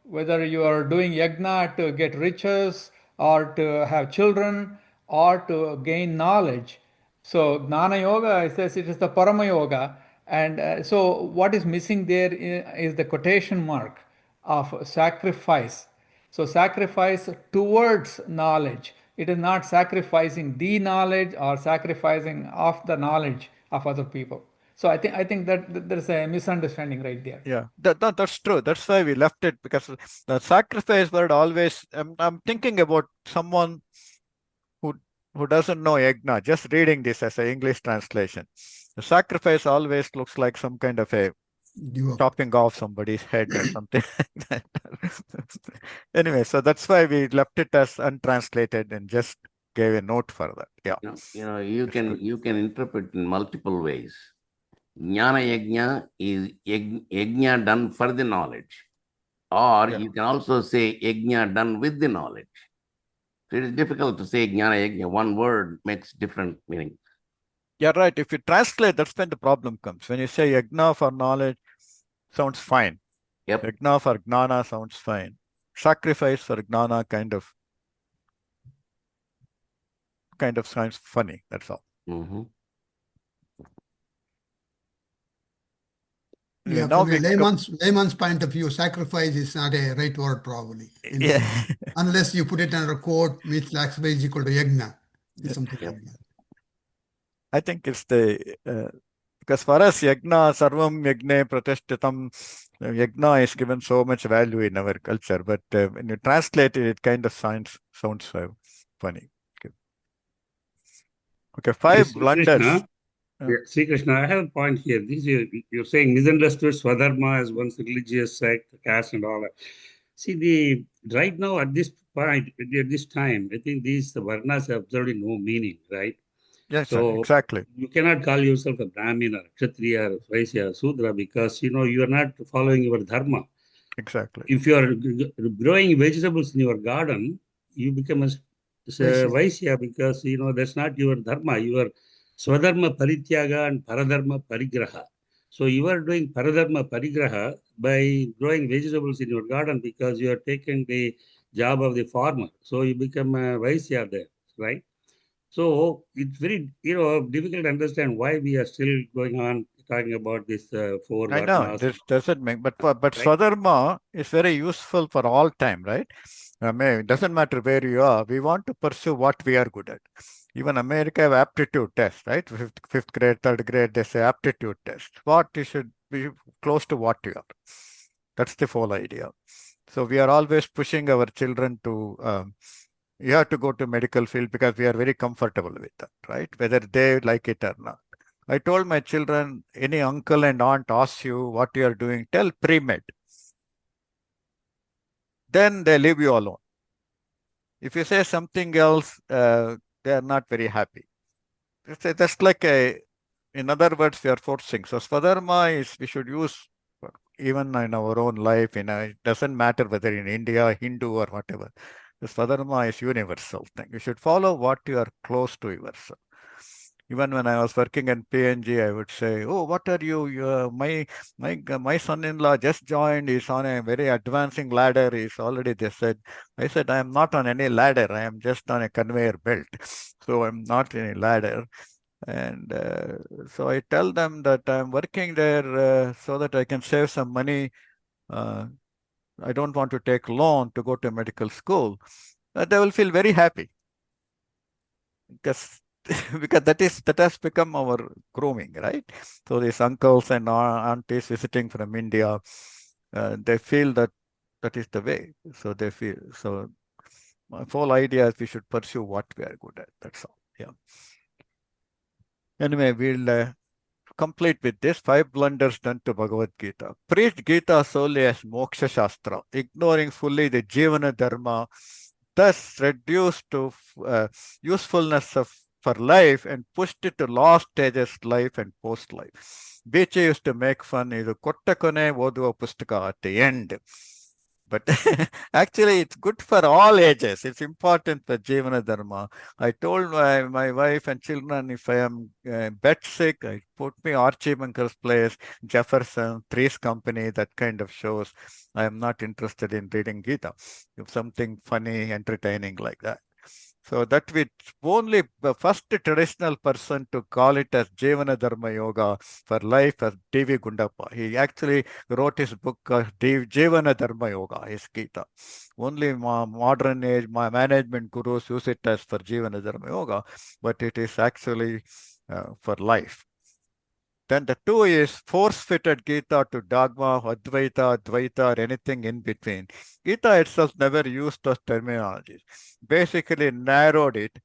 [SPEAKER 7] whether you are doing yagna to get riches or to have children or to gain knowledge. So Gnana Yoga, it says it is the Parama Yoga. And so what is missing there is the quotation mark of sacrifice. So sacrifice towards knowledge. It is not sacrificing the knowledge or sacrificing of the knowledge of other people. So I think that there's a misunderstanding right there.
[SPEAKER 6] Yeah, that's true. That's why we left it, because the sacrifice word always, I'm thinking about someone who doesn't know yajna, just reading this as an English translation. The sacrifice always looks like some kind of a chopping off somebody's head or something like that. Anyway, so that's why we left it as untranslated and just gave a note for that. Yeah.
[SPEAKER 9] You can interpret in multiple ways. Jnana yajna is yajna done for the knowledge. Or
[SPEAKER 6] Yeah.
[SPEAKER 9] you can also say yajna done with the knowledge. So it is difficult to say jnana yajna. One word makes different meaning.
[SPEAKER 6] Yeah, right. If you translate, that's when the problem comes. When you say yagna for knowledge, sounds fine.
[SPEAKER 9] Yep.
[SPEAKER 6] Yagna for gnana sounds fine. Sacrifice for gnana kind of sounds funny. That's all.
[SPEAKER 9] Mm-hmm.
[SPEAKER 2] Yeah,
[SPEAKER 6] Now
[SPEAKER 2] from a layman's point of view, sacrifice is not a right word probably.
[SPEAKER 6] Yeah.
[SPEAKER 2] Unless you put it under quote, means sacrifice is equal to yagna. It's something
[SPEAKER 9] Yep.
[SPEAKER 2] like that.
[SPEAKER 6] I think it's because for us, yagna, sarvam yagne pratishtitam, yagna is given so much value in our culture, but when you translate it, it kind of sounds funny. Okay, 5 blunders.
[SPEAKER 4] Sri Krishna, I have a point here. You're saying misunderstood Swadharma as one's religious sect, caste, and all that. See, right now at this point, at this time, I think these varnas have absolutely no meaning, right?
[SPEAKER 6] Yes,
[SPEAKER 4] So
[SPEAKER 6] exactly.
[SPEAKER 4] you cannot call yourself a Brahmin or Kshatriya or Vaishya or Sudra because you are not following your dharma.
[SPEAKER 6] Exactly.
[SPEAKER 4] If you are growing vegetables in your garden, you become a Vaishya because that's not your dharma. You are Swadharma Parityaga and Paradharma Parigraha. So you are doing Paradharma Parigraha by growing vegetables in your garden because you are taking the job of the farmer. So you become a Vaishya there, right? So it's very difficult to understand why we are still going on talking about this 4
[SPEAKER 6] I know
[SPEAKER 4] varnas.
[SPEAKER 6] this doesn't make, but
[SPEAKER 4] right?
[SPEAKER 6] Swadharma is very useful for all time, right? I mean, it doesn't matter where you are. We want to pursue what we are good at. Even America have aptitude test, right? Fifth grade, third grade, they say aptitude test. What you should be close to what you are. That's the whole idea. So we are always pushing our children to you have to go to medical field because we are very comfortable with that, right? Whether they like it or not. I told my children, any uncle and aunt asks you what you are doing, tell pre-med. Then they leave you alone. If you say something else, they are not very happy. That's like in other words, we are forcing. So Swadharma is, we should use even in our own life, it doesn't matter whether in India, Hindu or whatever. The Swadharma is universal thing. You should follow what you are close to yourself. Even when I was working in PNG, I would say, "Oh, what are you? My son-in-law just joined. He's on a very advancing ladder. He's already." They said, "I said I am not on any ladder. I am just on a conveyor belt, so I'm not in a ladder." And so I tell them that I'm working there so that I can save some money. I don't want to take loan to go to medical school. They will feel very happy because because that has become our grooming, right? So these uncles and aunties visiting from India, they feel that that is the way. So they feel so. My whole idea is we should pursue what we are good at. That's all. Yeah. Anyway, we'll complete with this 5 blunders done to Bhagavad Gita. Preach Gita solely as Moksha Shastra, ignoring fully the Jivana Dharma, thus reduced to usefulness for life and pushed it to last stages life and post life. Beche used to make fun, ಇದು ಕೊಟ್ಟ ಕೊನೆ ಓದುವ ಪುಸ್ತಕ at the end. But actually, it's good for all ages. It's important for Jivana Dharma. I told my wife and children, if I am bed sick, I put me Archie Bunker's place, Jefferson, Three's Company, that kind of shows. I am not interested in reading Gita. Something funny, entertaining like that. So that we only the first traditional person to call it as Jivana Dharma Yoga for life as D.V. Gundappa. He actually wrote his book Jivana Dharma Yoga, his Gita. Only modern age management gurus use it as for Jivana Dharma Yoga, but it is actually for life. Then the 2 is force-fitted Gita to dogma, Advaita, Dvaita, or anything in between. Gita itself never used those terminologies. Basically narrowed it.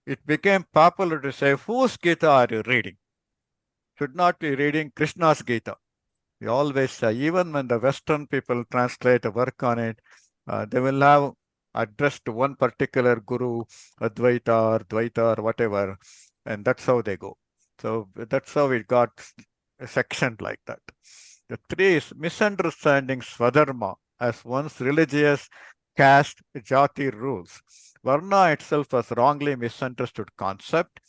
[SPEAKER 6] It became popular to say, whose Gita are you reading? Should not be reading Krishna's Gita. We always say, even when the Western people translate a work on it, they will have addressed to one particular guru, Advaita or Dvaita or whatever, and that's how they go. So that's how it got sectioned like that. The 3 is misunderstanding Swadharma as one's religious caste jati rules. Varna itself was wrongly misunderstood concept.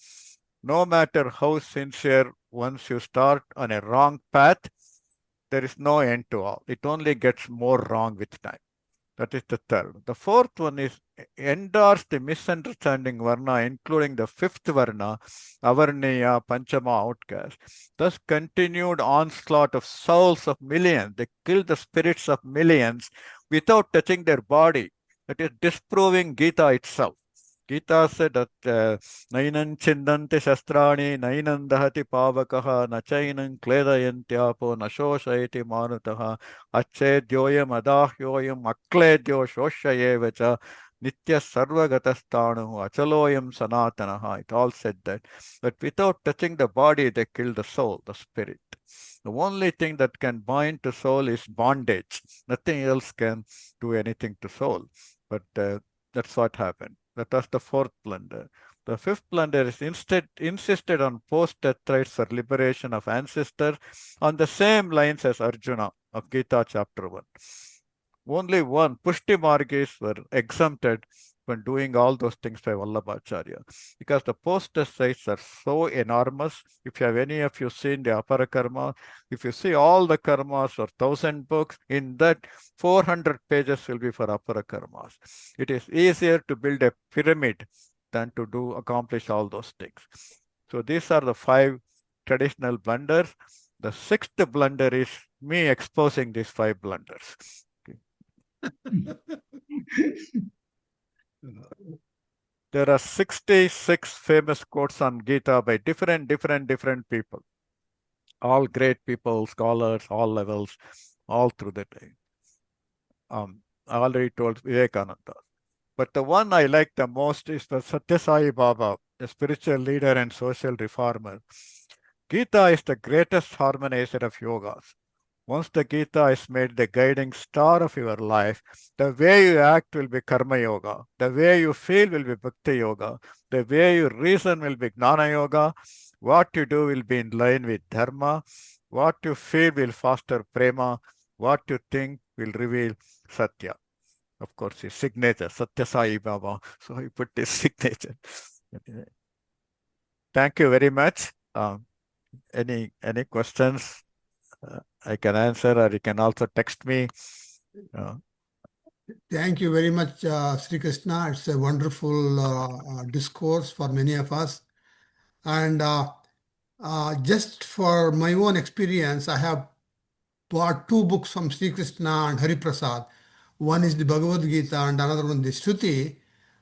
[SPEAKER 6] No matter how sincere, once you start on a wrong path, there is no end to all. It only gets more wrong with time. That is the third. The fourth one is endorse the misunderstanding Varna, including the fifth Varna, Avarniya, Panchama outcast. Thus continued onslaught of souls of millions. They killed the spirits of millions without touching their body. That is disproving Gita itself. Gita said that Nainan Chindanti Shastrani, Nainan Dahati Pavakaha, Nachainan Kledayantyapo, Nashoshayati Manutaha, Achedyoyam Adahyoyam Akledyo Shoshayevacha, Nitya Sarvagatastanu, Achaloyam Sanatanaha. It all said that. But without touching the body, they kill the soul, the spirit. The only thing that can bind to soul is bondage. Nothing else can do anything to soul. But that's what happened. That was the fourth blunder. The fifth blunder is instead insisted on post-death rites for liberation of ancestors on the same lines as Arjuna of Gita chapter 1. Only one, Pushti Margis, were exempted from doing all those things by Vallabhacharya because the post-death rites are so enormous. If you have any of you seen the Apara Karma, if you see all the karmas or 1,000 books, in that 400 pages will be for Apara Karmas. It is easier to build a pyramid than to accomplish all those things. So these are the 5 traditional blunders. The 6th blunder is me exposing these 5 blunders. There are 66 famous quotes on Gita by different people. All great people, scholars, all levels, all through the day. I already told Vivekananda. But the one I like the most is the Satya Sai Baba, a spiritual leader and social reformer. Gita is the greatest harmonizer of yogas. Once the Gita is made the guiding star of your life, the way you act will be Karma Yoga. The way you feel will be Bhakti Yoga. The way you reason will be Gnana Yoga. What you do will be in line with Dharma. What you feel will foster Prema. What you think will reveal Satya. Of course, his signature, Satya Sai Baba. So he put his signature. Thank you very much. Any questions? I can answer, or you can also text me.
[SPEAKER 2] Thank you very much, Sri Krishna. It's a wonderful discourse for many of us. And just for my own experience, I have bought 2 books from Sri Krishna and Hari Prasad. One is the Bhagavad Gita and another one the Shruti,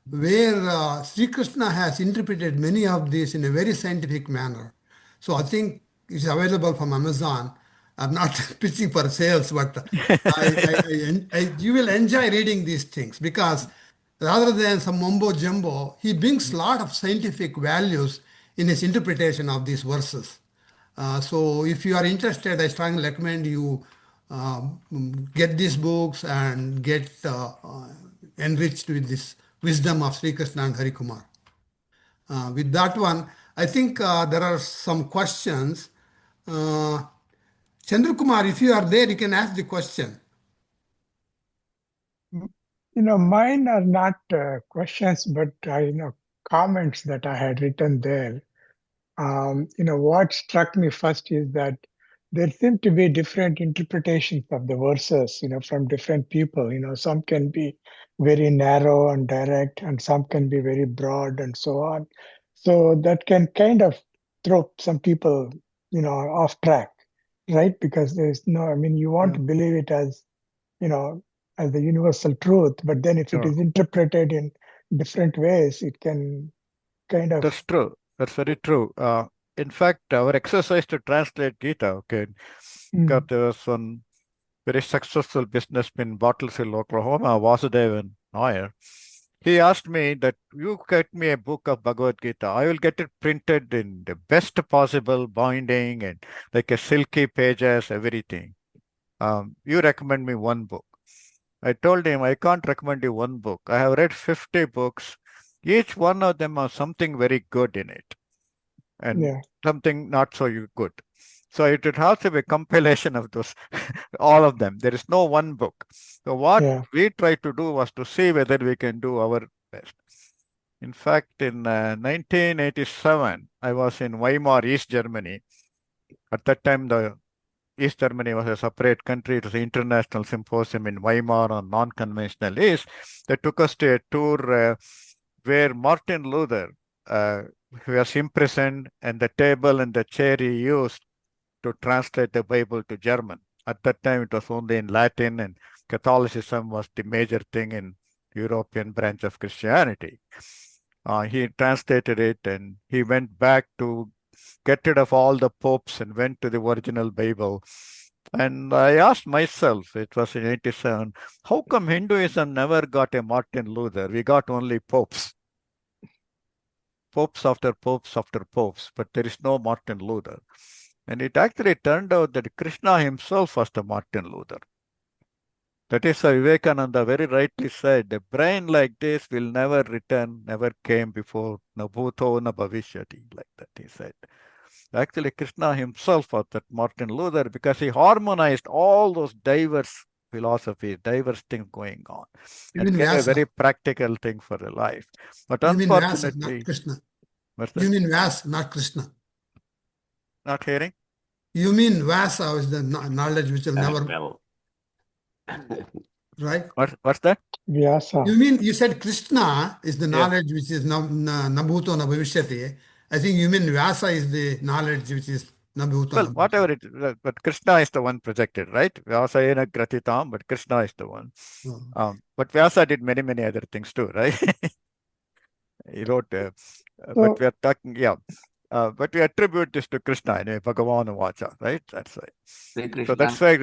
[SPEAKER 2] where Sri Krishna has interpreted many of these in a very scientific manner. So I think it's available from Amazon. I'm not pitching for sales, but you will enjoy reading these things because rather than some mumbo jumbo, he brings a lot of scientific values in his interpretation of these verses. So if you are interested, I strongly recommend you get these books and get enriched with this wisdom of Sri Krishna and Hari Kumar. With that one, I think there are some questions. Chandra Kumar, if you are there, you can ask the question.
[SPEAKER 3] Mine are not questions, but comments that I had written there. What struck me first is that there seem to be different interpretations of the verses, from different people. Some can be very narrow and direct, and some can be very broad and so on. So that can kind of throw some people, off track, right? Because you want to believe it as, as the universal truth, but then if it is interpreted in different ways, it can kind of...
[SPEAKER 6] That's true. That's very true. In fact, our exercise to translate Gita, because there was one very successful businessman in Bottlesville, Oklahoma, Vasudevan Nair. He asked me that you get me a book of Bhagavad Gita. I will get it printed in the best possible binding and like a silky pages, everything. You recommend me one book. I told him I can't recommend you one book. I have read 50 books. Each one of them has something very good in it and something not so good. So it would have to be a compilation of those, all of them. There is no one book. So what we tried to do was to see whether we can do our best. In fact, in 1987, I was in Weimar, East Germany. At that time, the East Germany was a separate country. It was an international symposium in Weimar on non-conventional East. They took us to a tour where Martin Luther was imprisoned, and the table and the chair he used to translate the Bible to German. At that time, it was only in Latin, and Catholicism was the major thing in European branch of Christianity. He translated it, and he went back to get rid of all the popes and went to the original Bible. And I asked myself, it was in 87, how come Hinduism never got a Martin Luther? We got only popes. Popes after popes after popes, but there is no Martin Luther. And it actually turned out that Krishna himself was the Martin Luther. That is why Vivekananda very rightly said, a brain like this will never return, never came before, na bhuto na bhavishyati, like that he said. Actually, Krishna himself was that Martin Luther because he harmonized all those diverse philosophies, diverse things going on. And gave a very practical thing for a life. But
[SPEAKER 2] you
[SPEAKER 6] unfortunately...
[SPEAKER 2] mean Vyasa, not Krishna.
[SPEAKER 6] What's
[SPEAKER 2] You
[SPEAKER 6] that?
[SPEAKER 2] mean Vyasa, not Krishna.
[SPEAKER 6] Not hearing?
[SPEAKER 2] You mean Vyasa is the knowledge which will never...
[SPEAKER 9] Well.
[SPEAKER 2] Right?
[SPEAKER 6] What's that?
[SPEAKER 3] Vyasa.
[SPEAKER 2] You said Krishna is the knowledge which is nabhuto na bhavishyati. I think you mean Vyasa is the knowledge which is nabhuto.
[SPEAKER 6] Well, whatever it is, but Krishna is the one projected, right? Vyasa ena gratitam, but Krishna is the one. But Vyasa did many, many other things too, right? He wrote, but we are talking, but we attribute this to Krishna, anyway, Bhagavan Vacha, right? That's right. So that's why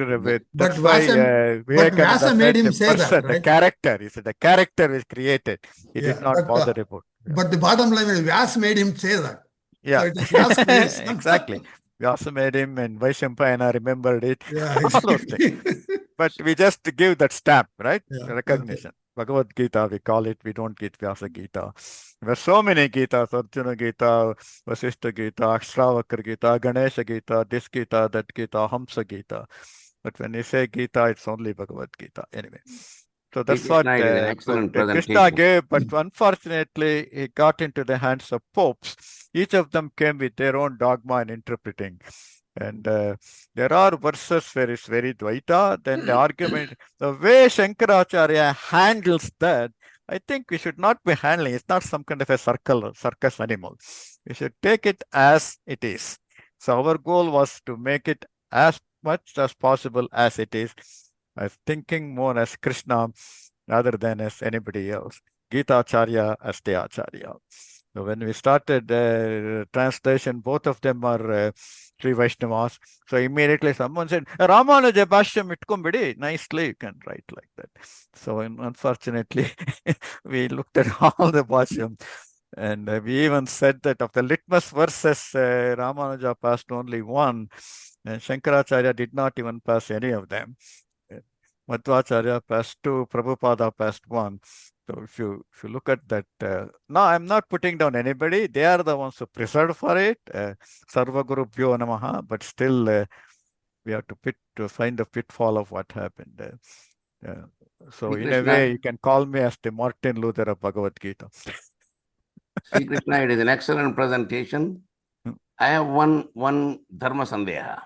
[SPEAKER 2] Vyasa made him say that, right?
[SPEAKER 6] The character, he said, the character is created. He did not bother about.
[SPEAKER 2] But the bottom line is Vyasa made him say that.
[SPEAKER 6] Yeah,
[SPEAKER 2] so it is Vyasa creation.
[SPEAKER 6] exactly. Vyasa made him, and Vaishampayana remembered it.
[SPEAKER 2] Yeah,
[SPEAKER 6] all those things. But we just give that stamp, right?
[SPEAKER 2] Yeah,
[SPEAKER 6] Recognition. Bhagavad Gita, we call it, we don't get Vyasa Gita. There are so many Gitas, Arjuna Gita, Vasishtha Gita, Akshravakra Gita, Ganesha Gita, this Gita, that Gita, Hamsa Gita. But when you say Gita, it's only Bhagavad Gita. Anyway. So that's what Krishna gave, but unfortunately, he got into the hands of popes. Each of them came with their own dogma and interpreting. And there are verses where it's very Dvaita, then the argument, the way Shankaracharya handles that, I think we should not be handling, it's not some kind of a circus animal. We should take it as it is. So our goal was to make it as much as possible as it is, as thinking more as Krishna rather than as anybody else. Gita Acharya as the Acharya. So when we started translation, both of them are Sri Vaishnavas. So immediately someone said, Ramanuja Bhashyam itkumbidi. Nicely you can write like that. So unfortunately, we looked at all the Bhashyam. And we even said that of the Litmus verses, Ramanuja passed only one. And Shankaracharya did not even pass any of them. Madhvacharya passed two, Prabhupada passed one. So if you look at that, no, I'm not putting down anybody. They are the ones who preserved for it. Sarva Guru Bhyo Namaha, but still we have to find the pitfall of what happened. So in a way, you can call me as the Martin Luther of Bhagavad Gita.
[SPEAKER 9] Sri Krishna, it is an excellent presentation. I have one Dharma Sandeha.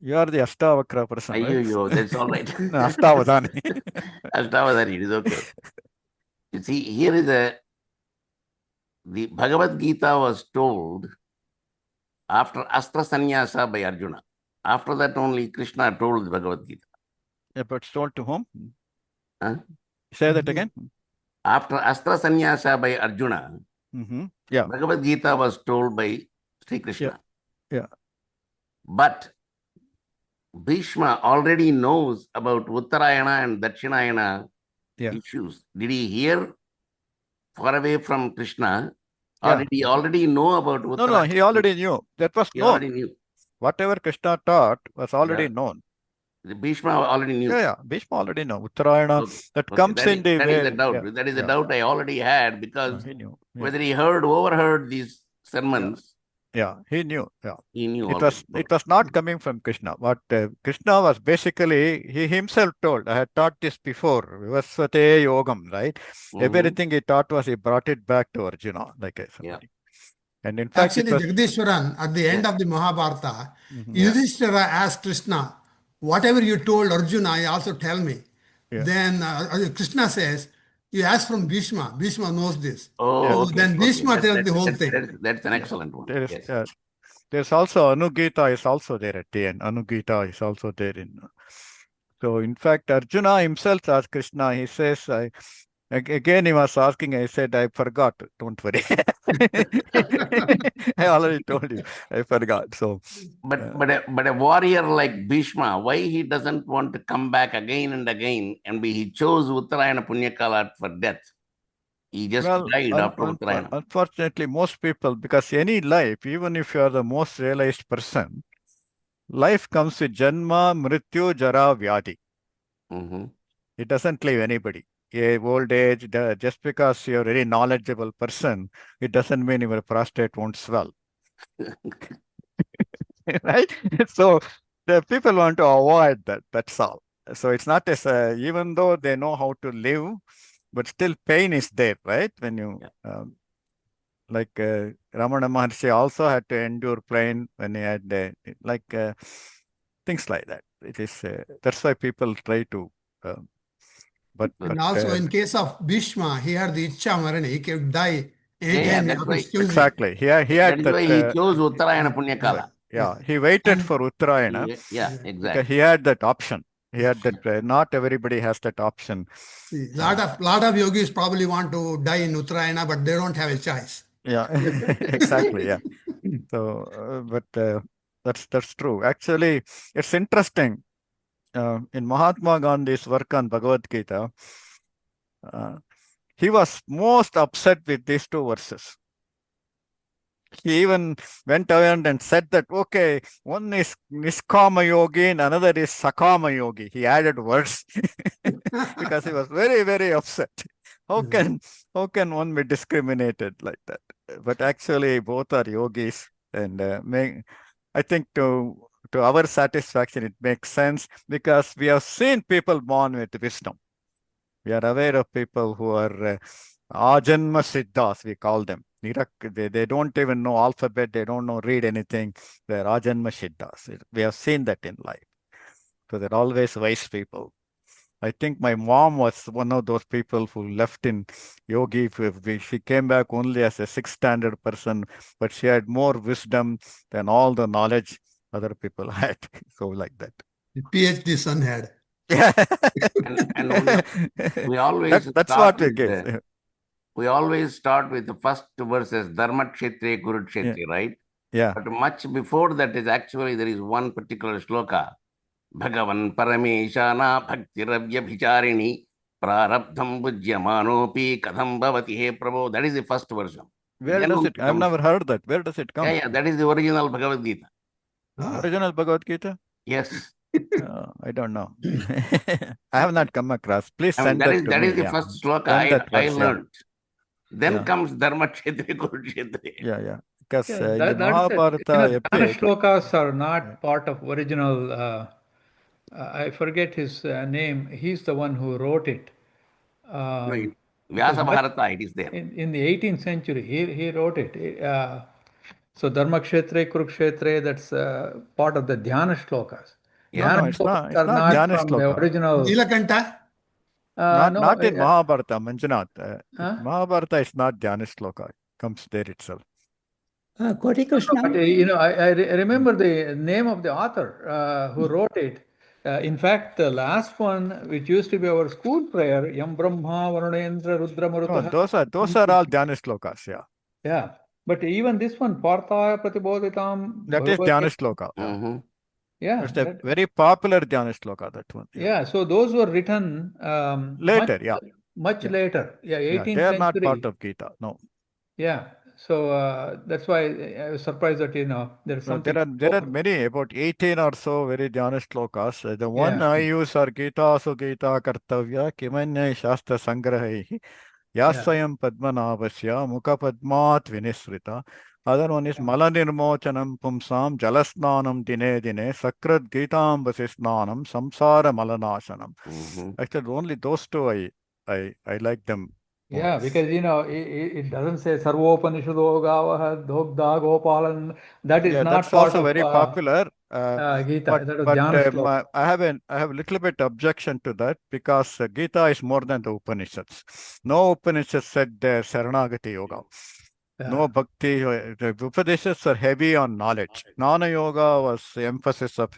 [SPEAKER 6] You are the Astavakra person, right?
[SPEAKER 9] That's all right.
[SPEAKER 6] Astavadani.
[SPEAKER 9] Astavadani, it is okay. You see, here is the Bhagavad Gita was told after Astra Sannyasa by Arjuna. After that only Krishna told the Bhagavad Gita.
[SPEAKER 6] Yeah, but told to whom? Say that again.
[SPEAKER 9] After Astra Sannyasa by Arjuna, Bhagavad Gita was told by Sri Krishna.
[SPEAKER 6] Yeah.
[SPEAKER 9] But Bhishma already knows about Uttarayana and Dakshinayana issues. Did he hear far away from Krishna? Or did he already know about Uttarayana?
[SPEAKER 6] No, he already knew. That was known.
[SPEAKER 9] Already knew.
[SPEAKER 6] Whatever Krishna taught was already known.
[SPEAKER 9] Bhishma already knew.
[SPEAKER 6] Yeah, Bhishma already know. Uttarayana, that comes in the way.
[SPEAKER 9] That is the doubt. That is the doubt I already had, because whether he overheard these sermons,
[SPEAKER 6] Yeah, he knew. Yeah,
[SPEAKER 9] He knew
[SPEAKER 6] it
[SPEAKER 9] already.
[SPEAKER 6] was not coming from Krishna. What Krishna was basically, he himself told. I had taught this before. Vivasvate yogam, right? Everything he taught was, he brought it back to Arjuna, like somebody. And in fact,
[SPEAKER 2] Actually, Jagdishwaran, at the end of the Mahabharata, Yudhishthira asked Krishna, whatever you told Arjuna, I also tell me.
[SPEAKER 6] Yeah.
[SPEAKER 2] Then Krishna says, you ask from Bhishma. Bhishma knows this.
[SPEAKER 9] Oh,
[SPEAKER 2] So then Bhishma tells the whole thing.
[SPEAKER 9] That's an excellent one.
[SPEAKER 6] There's also Anugita is also there at the end. Anugita is also there in. So in fact, Arjuna himself asked Krishna. He says, again he was asking. I said, I forgot. Don't worry. I already told you. I forgot. So,
[SPEAKER 9] but a warrior like Bhishma, why he doesn't want to come back again and again, and he chose Uttarayana Punyakala for death. He just died after Uttarayana.
[SPEAKER 6] Unfortunately, most people, because any life, even if you are the most realized person, life comes with Janma, Mrityu, Jara, Vyadi. It doesn't leave anybody. Old age, just because you're a very knowledgeable person, it doesn't mean your prostate won't swell. Right? So the people want to avoid that. That's all. So it's not as even though they know how to live, but still pain is there, right? When you like Ramana Maharshi also had to endure pain when he had things like that. It is that's why people try to.
[SPEAKER 2] And also in case of Bhishma, he had the Ichcha Marani, he could die anytime.
[SPEAKER 9] That's right.
[SPEAKER 6] Exactly. He had
[SPEAKER 9] that.
[SPEAKER 6] That
[SPEAKER 9] Is why he chose Uttarayana Punyakala.
[SPEAKER 6] Yeah, he waited for Uttarayana.
[SPEAKER 9] Exactly.
[SPEAKER 6] Because he had that option. He had that. Not everybody has that option.
[SPEAKER 2] See, lot of yogis probably want to die in Uttarayana, but they don't have a choice.
[SPEAKER 6] Yeah, exactly. Yeah. So, but that's true. Actually, it's interesting. In Mahatma Gandhi's work on Bhagavad Gita, he was most upset with these two verses. He even went around and said that, okay, one is Niskama Yogi and another is Sakama Yogi. He added words because he was very, very upset. How can one be discriminated like that? But actually, both are yogis, and I think to our satisfaction, it makes sense because we have seen people born with wisdom. We are aware of people who are Ajanma Siddhas, we call them. They don't even know alphabet, they don't know read anything. They're Ajanma Siddhas. We have seen that in life. So they're always wise people. I think my mom was one of those people who left in yogi. She came back only as a 6th standard person, but she had more wisdom than all the knowledge other people had. So like that.
[SPEAKER 2] The PhD son had.
[SPEAKER 6] Yeah.
[SPEAKER 9] and we always
[SPEAKER 6] that's what we give.
[SPEAKER 9] We always start with the first verses, Dharma Kshetre, Kuru Kshetre, right?
[SPEAKER 6] Yeah.
[SPEAKER 9] But much before that is actually, there is one particular shloka. Bhagavan Parameshana Bhaktiravya Bhicharini Prarabdham Bhujyamanopi Kadam Bhavati He Prabhu. That is the first version.
[SPEAKER 6] Where does it? I've never heard that. Where does it come?
[SPEAKER 9] Yeah, that is the original Bhagavad Gita.
[SPEAKER 6] Original Bhagavad Gita?
[SPEAKER 9] Yes.
[SPEAKER 6] I don't know. I have not come across. Please send
[SPEAKER 9] that
[SPEAKER 6] that
[SPEAKER 9] is,
[SPEAKER 6] to
[SPEAKER 9] that
[SPEAKER 6] me.
[SPEAKER 9] is the first shloka I learned. Then comes Dharma Kshetre, Kuru Kshetre.
[SPEAKER 6] Yeah. Because in
[SPEAKER 7] that's
[SPEAKER 6] Mahabharata,
[SPEAKER 7] Dana shlokas are not part of original. I forget his name. He's the one who wrote it.
[SPEAKER 9] Vyasa Bharata, it is there.
[SPEAKER 7] In the 18th century, he wrote it. So Dharma Kshetre, Kurukshetre, that's part of the Dhyana shlokas.
[SPEAKER 6] No, it's not Dhyana
[SPEAKER 7] from
[SPEAKER 6] shloka.
[SPEAKER 7] the original.
[SPEAKER 2] Nilakanta?
[SPEAKER 6] Not in Mahabharata, Manjunath. Mahabharata is not Dhyana shloka. It comes there itself.
[SPEAKER 10] Koti Krishna.
[SPEAKER 7] But, I remember the name of the author who wrote it. In fact, the last one, which used to be our school prayer, Yam Brahma Varunendra Rudra Marutaha.
[SPEAKER 6] Those are all Dhyana shlokas, yeah.
[SPEAKER 7] Yeah. But even this one, Partha Pratibodhitam.
[SPEAKER 6] That is Dhyana shloka.
[SPEAKER 7] Yeah.
[SPEAKER 6] It's a very popular Dhyana shloka, that one.
[SPEAKER 7] Yeah. So those were written
[SPEAKER 6] later,
[SPEAKER 7] much later. Yeah, 18th century.
[SPEAKER 6] They are not part of Gita, no.
[SPEAKER 7] Yeah. So that's why I was surprised that, there's something.
[SPEAKER 6] There are many, about 18 or so very Dhyana shlokas. The one I use are Gita, Sugita, Kartavya, Kimanya, Shastra, Sangrahi, Yasvayam Padmanabhasya, Mukha Padmat Vinisrita, Other one is Malanirmochanam Pumsam Jalasnanam Dine Dine Sakrad Gitam Vasisnanam Samsara Malanashanam. Actually, only those two I like them more.
[SPEAKER 7] Yeah, because it doesn't say Sarvopanishado Gavaha Dogda Gopalan. That is not
[SPEAKER 6] that's
[SPEAKER 7] part
[SPEAKER 6] also
[SPEAKER 7] of
[SPEAKER 6] very popular.
[SPEAKER 7] Gita. That was
[SPEAKER 6] But
[SPEAKER 7] Jnana Sloka.
[SPEAKER 6] I have a little bit objection to that because Gita is more than the Upanishads. No Upanishad said Saranagati Yoga. No bhakti. The Upanishads are heavy on knowledge. Jnana Yoga was the emphasis of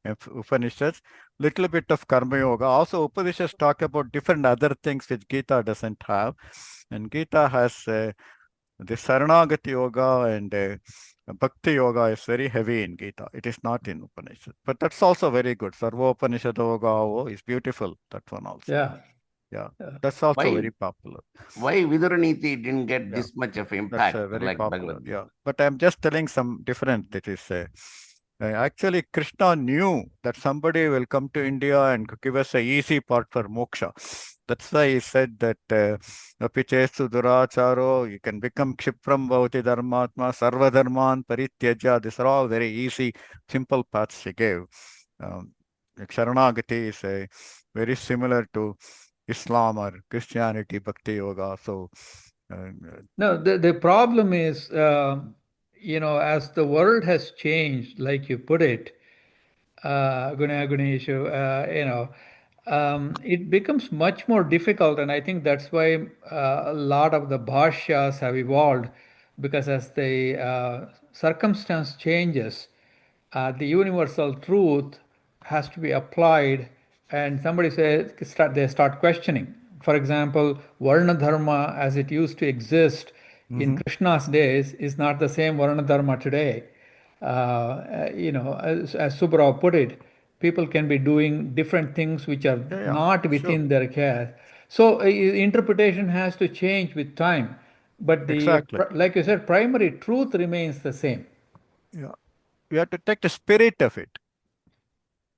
[SPEAKER 6] Upanishads. Little bit of Karma Yoga. Also, Upanishads talk about different other things which Gita doesn't have. And Gita has the Saranagati Yoga and Bhakti Yoga is very heavy in Gita. It is not in Upanishad. But that's also very good. Sarva Upanishad Yoga is beautiful. That one also. Yeah. That's also very popular.
[SPEAKER 9] Why Viduraniti didn't get this much of impact?
[SPEAKER 6] That's very
[SPEAKER 9] like
[SPEAKER 6] popular.
[SPEAKER 9] Bhagavad?
[SPEAKER 6] Yeah. But I'm just telling some different. That is, actually, Krishna knew that somebody will come to India and give us an easy path for moksha. That's why he said that Apichesu Duracharo, you can become Kshipram Bhavati Dharmatma, Sarva Dharman Parityaja. These are all very easy, simple paths he gave. Sharanagati is very similar to Islam or Christianity, Bhakti Yoga. So,
[SPEAKER 7] no, the problem is, as the world has changed, like you put it, Ganeshu, it becomes much more difficult, and I think that's why a lot of the bhashyas have evolved, because as the circumstance changes, the universal truth has to be applied, and they start questioning. For example, Varna Dharma as it used to exist in Krishna's days is not the same Varna Dharma today. As Subbarao put it, people can be doing different things which are not within their care. So interpretation has to change with time. But like you said, primary truth remains the same.
[SPEAKER 6] Yeah. You have to take the spirit of it.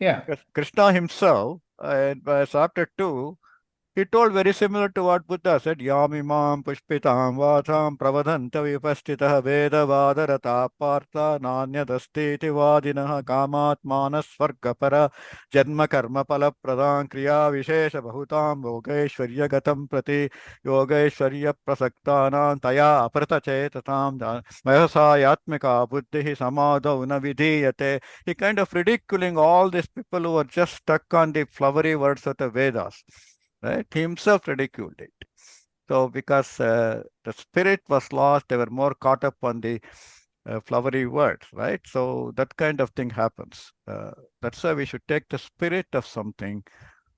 [SPEAKER 7] Yeah.
[SPEAKER 6] Because Krishna himself, in chapter 2, he told very similar to what Buddha said, Yamimam pushpitam vatham pravadhanta vipastitah veda vadarata partha nanyadastiti vadinaha kamatmana svargapara janma karma pala pradhan kriya vishesha bhutam yogeshwarya gatam prati yogeshwarya prasaktanam taya aprata chetatam vayasayatmika buddhi samadho na vidhiyate. He kind of ridiculing all these people who are just stuck on the flowery words of the Vedas. Right? He himself ridiculed it. So because the spirit was lost, they were more caught up on the flowery words, right? So that kind of thing happens. That's why we should take the spirit of something.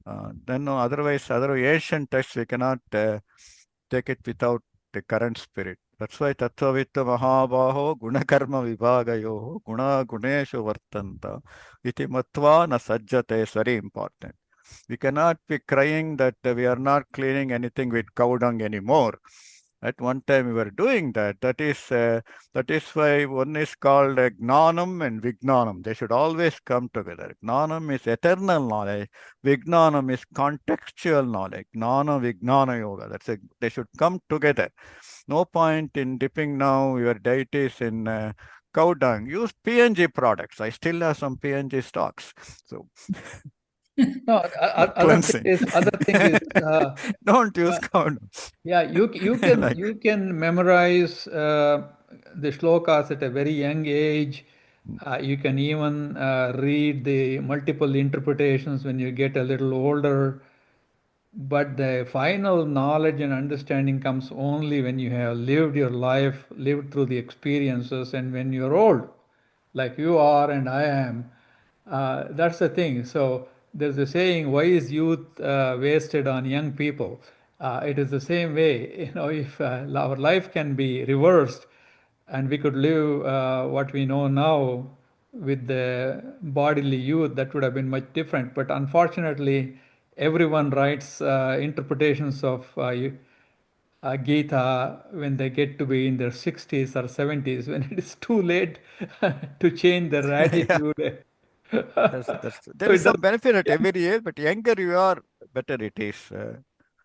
[SPEAKER 6] Otherwise, other ancient texts, we cannot take it without the current spirit. That's why Tattvavitta Mahabaho Gunakarma Vibhagayo Guna Guneshu Vartanta Iti Matva Na Sajjate is very important. We cannot be crying that we are not cleaning anything with cow dung anymore. At one time we were doing that. That is why one is called Gnanam and Vijnanam. They should always come together. Gnanam is eternal knowledge. Vijnanam is contextual knowledge. Gnana Vijnana Yoga. They should come together. No point in dipping now your deities in cow dung. Use PNG products. I still have some PNG stocks. So.
[SPEAKER 7] No, other thing is
[SPEAKER 6] don't use condoms.
[SPEAKER 7] Yeah, you can memorize the shlokas at a very young age. You can even read the multiple interpretations when you get a little older. But the final knowledge and understanding comes only when you have lived your life, lived through the experiences, and when you're old, like you are and I am. That's the thing. So there's a saying, why is youth wasted on young people? It is the same way. If our life can be reversed and we could live what we know now with the bodily youth, that would have been much different. But unfortunately, everyone writes interpretations of Gita when they get to be in their 60s or 70s, when it is too late to change their attitude.
[SPEAKER 6] There is some benefit at every age, but younger you are, better it is.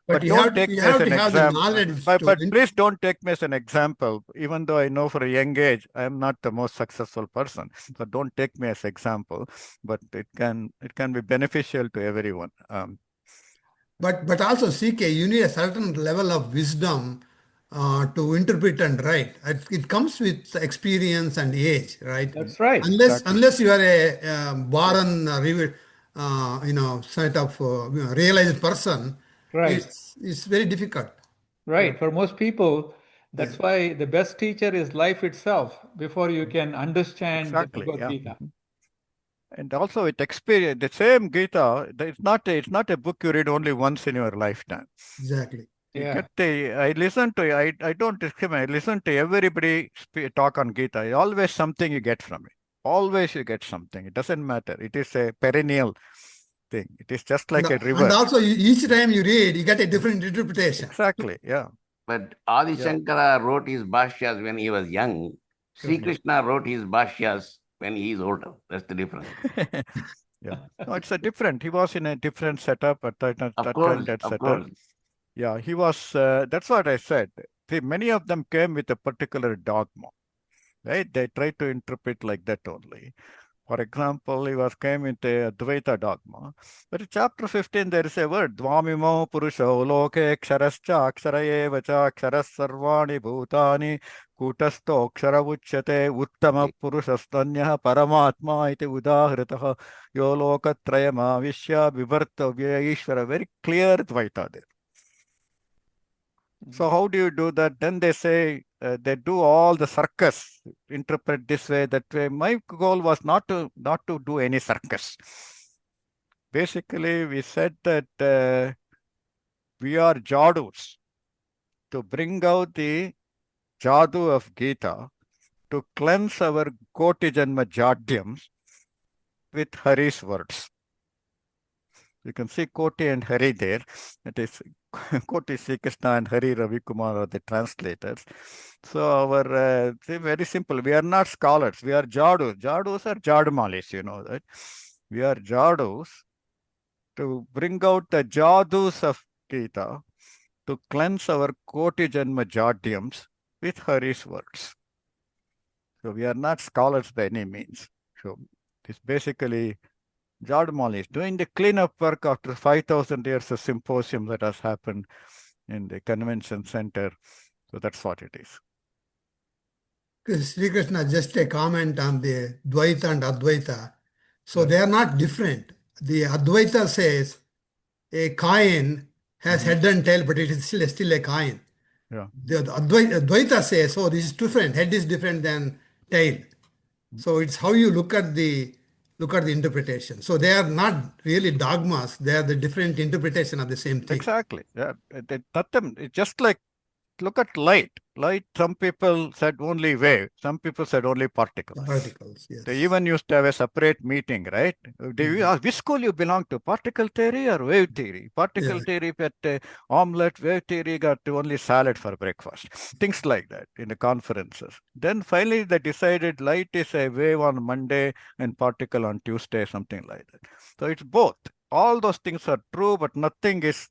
[SPEAKER 2] But you
[SPEAKER 6] don't
[SPEAKER 2] have to,
[SPEAKER 6] take
[SPEAKER 2] you
[SPEAKER 6] me
[SPEAKER 2] have
[SPEAKER 6] as
[SPEAKER 2] to
[SPEAKER 6] an
[SPEAKER 2] have the
[SPEAKER 6] example.
[SPEAKER 2] knowledge
[SPEAKER 6] But
[SPEAKER 2] to
[SPEAKER 6] please don't take me as an example, even though I know for a young age I am not the most successful person. So don't take me as example, but it can be beneficial to everyone.
[SPEAKER 2] But also CK, you need a certain level of wisdom to interpret and write. It comes with experience and age, right?
[SPEAKER 7] That's right.
[SPEAKER 2] Unless you are a born, sort of realized person,
[SPEAKER 7] Right.
[SPEAKER 2] it's very difficult.
[SPEAKER 7] Right. For most people,
[SPEAKER 2] Yeah.
[SPEAKER 7] that's why the best teacher is life itself before you can understand the
[SPEAKER 6] Exactly.
[SPEAKER 7] Bhagavad
[SPEAKER 6] Yeah.
[SPEAKER 7] Gita.
[SPEAKER 6] And also with experience, the same Gita, it's not a book you read only once in your lifetime.
[SPEAKER 2] Exactly.
[SPEAKER 6] You
[SPEAKER 7] Yeah.
[SPEAKER 6] get I listen to, I don't discriminate, I listen to everybody talk on Gita. Always something you get from it. Always you get something. It doesn't matter. It is a perennial thing. It is just like a river.
[SPEAKER 2] And also each time you read, you get a different interpretation.
[SPEAKER 6] Exactly. Yeah.
[SPEAKER 9] But Adi Shankara wrote his bhashyas when he was young. Sri Krishna wrote his bhashyas when he is older. That's the difference.
[SPEAKER 6] Yeah. No, it's a different. He was in a different setup at that time, that
[SPEAKER 9] Of
[SPEAKER 6] setup.
[SPEAKER 9] course.
[SPEAKER 6] Yeah, he was. That's what I said. See, many of them came with a particular dogma, right? They tried to interpret like that only. For example, he came with a Advaita dogma. But in chapter 15, there is a word, Dvamimo Purusho Loke Ksharascha Aksharaye Vacha Ksharas Sarvani Bhutani Kutasto Kshara Uchyate Uttama Purushastanya Paramatma iti Udahritaha Yoloka Trayama Vishya Vivarta Ishvara. Very clear Dvaita there. So how do you do that? Then they say they do all the circus, interpret this way, that way. My goal was not to do any circus. Basically, we said that we are jadus to bring out the jadu of Gita, to cleanse our Koti Janma jadyams with Hari's words. You can see Koti and Hari there. It is Koti Srikrishna and Hari Ravi Kumar are the translators. So our very simple. We are not scholars. We are jadus. Jadus are jadmalis. You know that. We are jadus to bring out the jadus of Gita, to cleanse our Koti Janma jadyams with Hari's words. So we are not scholars by any means. So it's basically Jadmal is doing the cleanup work after 5,000 years of symposium that has happened in the convention center. So that's what it is.
[SPEAKER 2] Sri Krishna, just a comment on the Dvaita and Advaita. So they are not different. The Advaita says a coin has head and tail, but it is still a coin.
[SPEAKER 6] Yeah.
[SPEAKER 2] The Advaita says, oh, this is different. Head is different than tail. So it's how you look at the interpretation. So they are not really dogmas. They are the different interpretation of the same thing.
[SPEAKER 6] Exactly. Yeah. It's just like, look at light. Light, some people said only wave. Some people said only particles.
[SPEAKER 2] Particles, yes.
[SPEAKER 6] They even used to have a separate meeting, right? They ask, which school you belong to, particle theory or wave theory? Particle theory got omelette, wave theory got only salad for breakfast. Things like that in the conferences. Then finally they decided light is a wave on Monday and particle on Tuesday, something like that. So it's both. All those things are true, but nothing is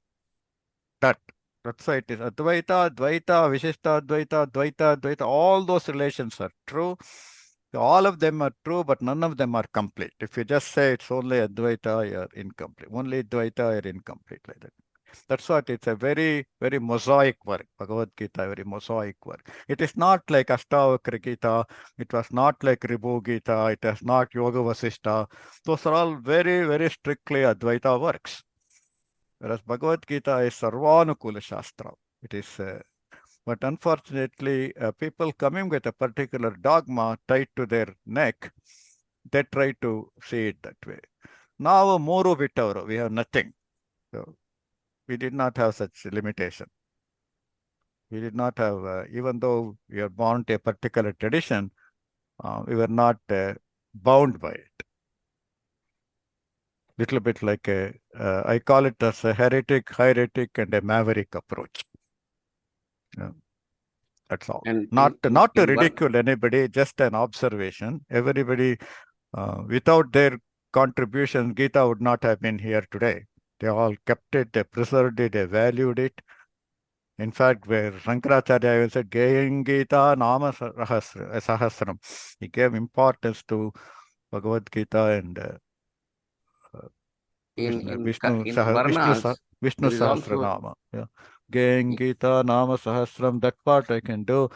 [SPEAKER 6] that. That's why it is Advaita, Dvaita, Vishishta, Advaita, Dvaita, Dvaita. All those relations are true. All of them are true, but none of them are complete. If you just say it's only Advaita, you're incomplete. Only Dvaita, you're incomplete, like that. That's what it's a very, very mosaic work. Bhagavad Gita, very mosaic work. It is not like Ashtavakra Gita. It was not like Ribhu Gita. It is not Yoga Vasishta. Those are all very, very strictly Advaita works. Whereas Bhagavad Gita is Sarvanukula Shastra. It is, but unfortunately, people coming with a particular dogma tied to their neck, they try to see it that way. Now, Moro Vitavro, we have nothing. So we did not have such limitation. We did not have, even though we are born to a particular tradition, we were not bound by it. Little bit like I call it as a heretic, and a maverick approach. Yeah. That's all.
[SPEAKER 9] And
[SPEAKER 6] not to ridicule anybody, just an observation. Everybody, without their contribution, Gita would not have been here today. They all kept it, they preserved it, they valued it. In fact, where Shankaracharya said, Gayam Gita Nama Sahasram, he gave importance to Bhagavad Gita and Vishnu
[SPEAKER 9] Varnas, there is also
[SPEAKER 6] Sahasranama. Yeah. Gayam Gita Nama Sahasram, that part I can do.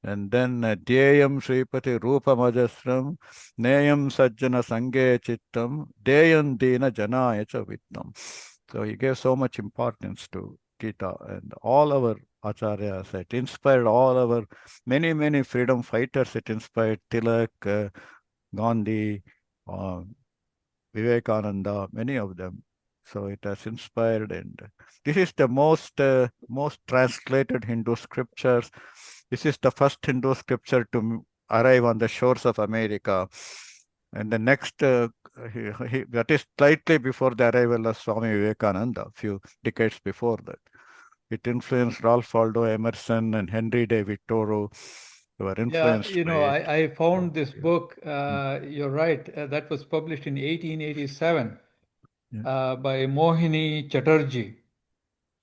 [SPEAKER 6] And then Dhyayam Sripati Rupa Majasram, Nayam Sajjana Sange Chittam, Deyam Dina Janaya Cha Vittam. So he gave so much importance to Gita, and all our acharyas. It inspired all our many freedom fighters. It inspired Tilak, Gandhi, Vivekananda, many of them. So it has inspired, and this is the most translated Hindu scriptures. This is the first Hindu scripture to arrive on the shores of America. And the next, that is slightly before the arrival of Swami Vivekananda, a few decades before that. It influenced Ralph Waldo Emerson and Henry David Thoreau. They were influenced by it.
[SPEAKER 7] I found this book, you're right, that was published in 1887 by Mohini Chatterjee.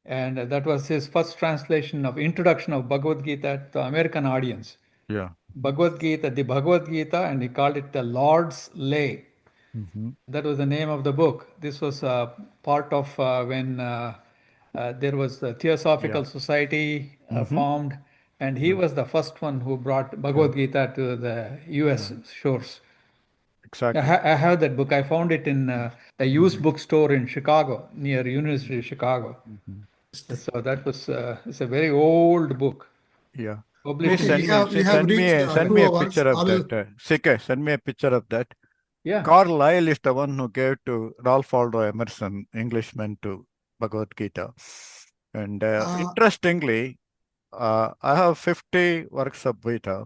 [SPEAKER 7] And that was his first translation of introduction of Bhagavad Gita to the American audience.
[SPEAKER 6] Yeah.
[SPEAKER 7] The Bhagavad Gita, and he called it the Lord's Lay. That was the name of the book. This was part of when there was the Theosophical Society formed, and he was the first one who brought Bhagavad Gita to the U.S. shores.
[SPEAKER 6] Exactly.
[SPEAKER 7] I have that book. I found it in a used bookstore in Chicago, near University of Chicago. So that was it's a very old book.
[SPEAKER 6] Yeah.
[SPEAKER 7] Published
[SPEAKER 6] Please
[SPEAKER 7] in
[SPEAKER 6] send me a
[SPEAKER 2] 2 hours.
[SPEAKER 6] picture of that. Sike, send me a picture of that.
[SPEAKER 7] Yeah.
[SPEAKER 6] Carlyle is the one who gave to Ralph Waldo Emerson, Englishman, to Bhagavad Gita. And interestingly, I have 50 works of Gita.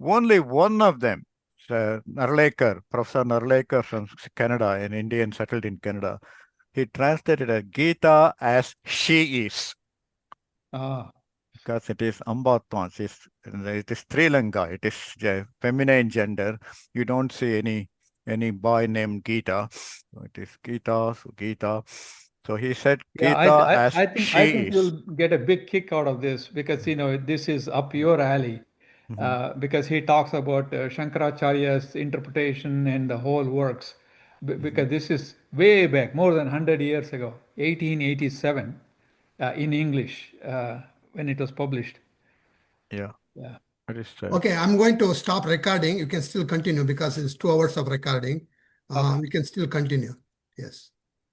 [SPEAKER 6] Only one of them, Narlekar, Professor Narlekar from Canada, an Indian settled in Canada, he translated a Gita as she is. Because it is Ambatvans, it is Trilanga, it is a feminine gender. You don't see any boy named Gita. It is Gita, so Gita. So he said Gita as
[SPEAKER 7] I think,
[SPEAKER 6] she
[SPEAKER 7] I think
[SPEAKER 6] is.
[SPEAKER 7] you'll get a big kick out of this because, this is up your alley. Because he talks about Shankaracharya's interpretation and the whole works. Because this is way back, more than 100 years ago, 1887, in English, when it was published.
[SPEAKER 6] Yeah. That is
[SPEAKER 2] Okay, I'm going to stop recording. You can still continue because it's 2 hours of recording.
[SPEAKER 7] Okay.
[SPEAKER 2] We can still continue. Yes.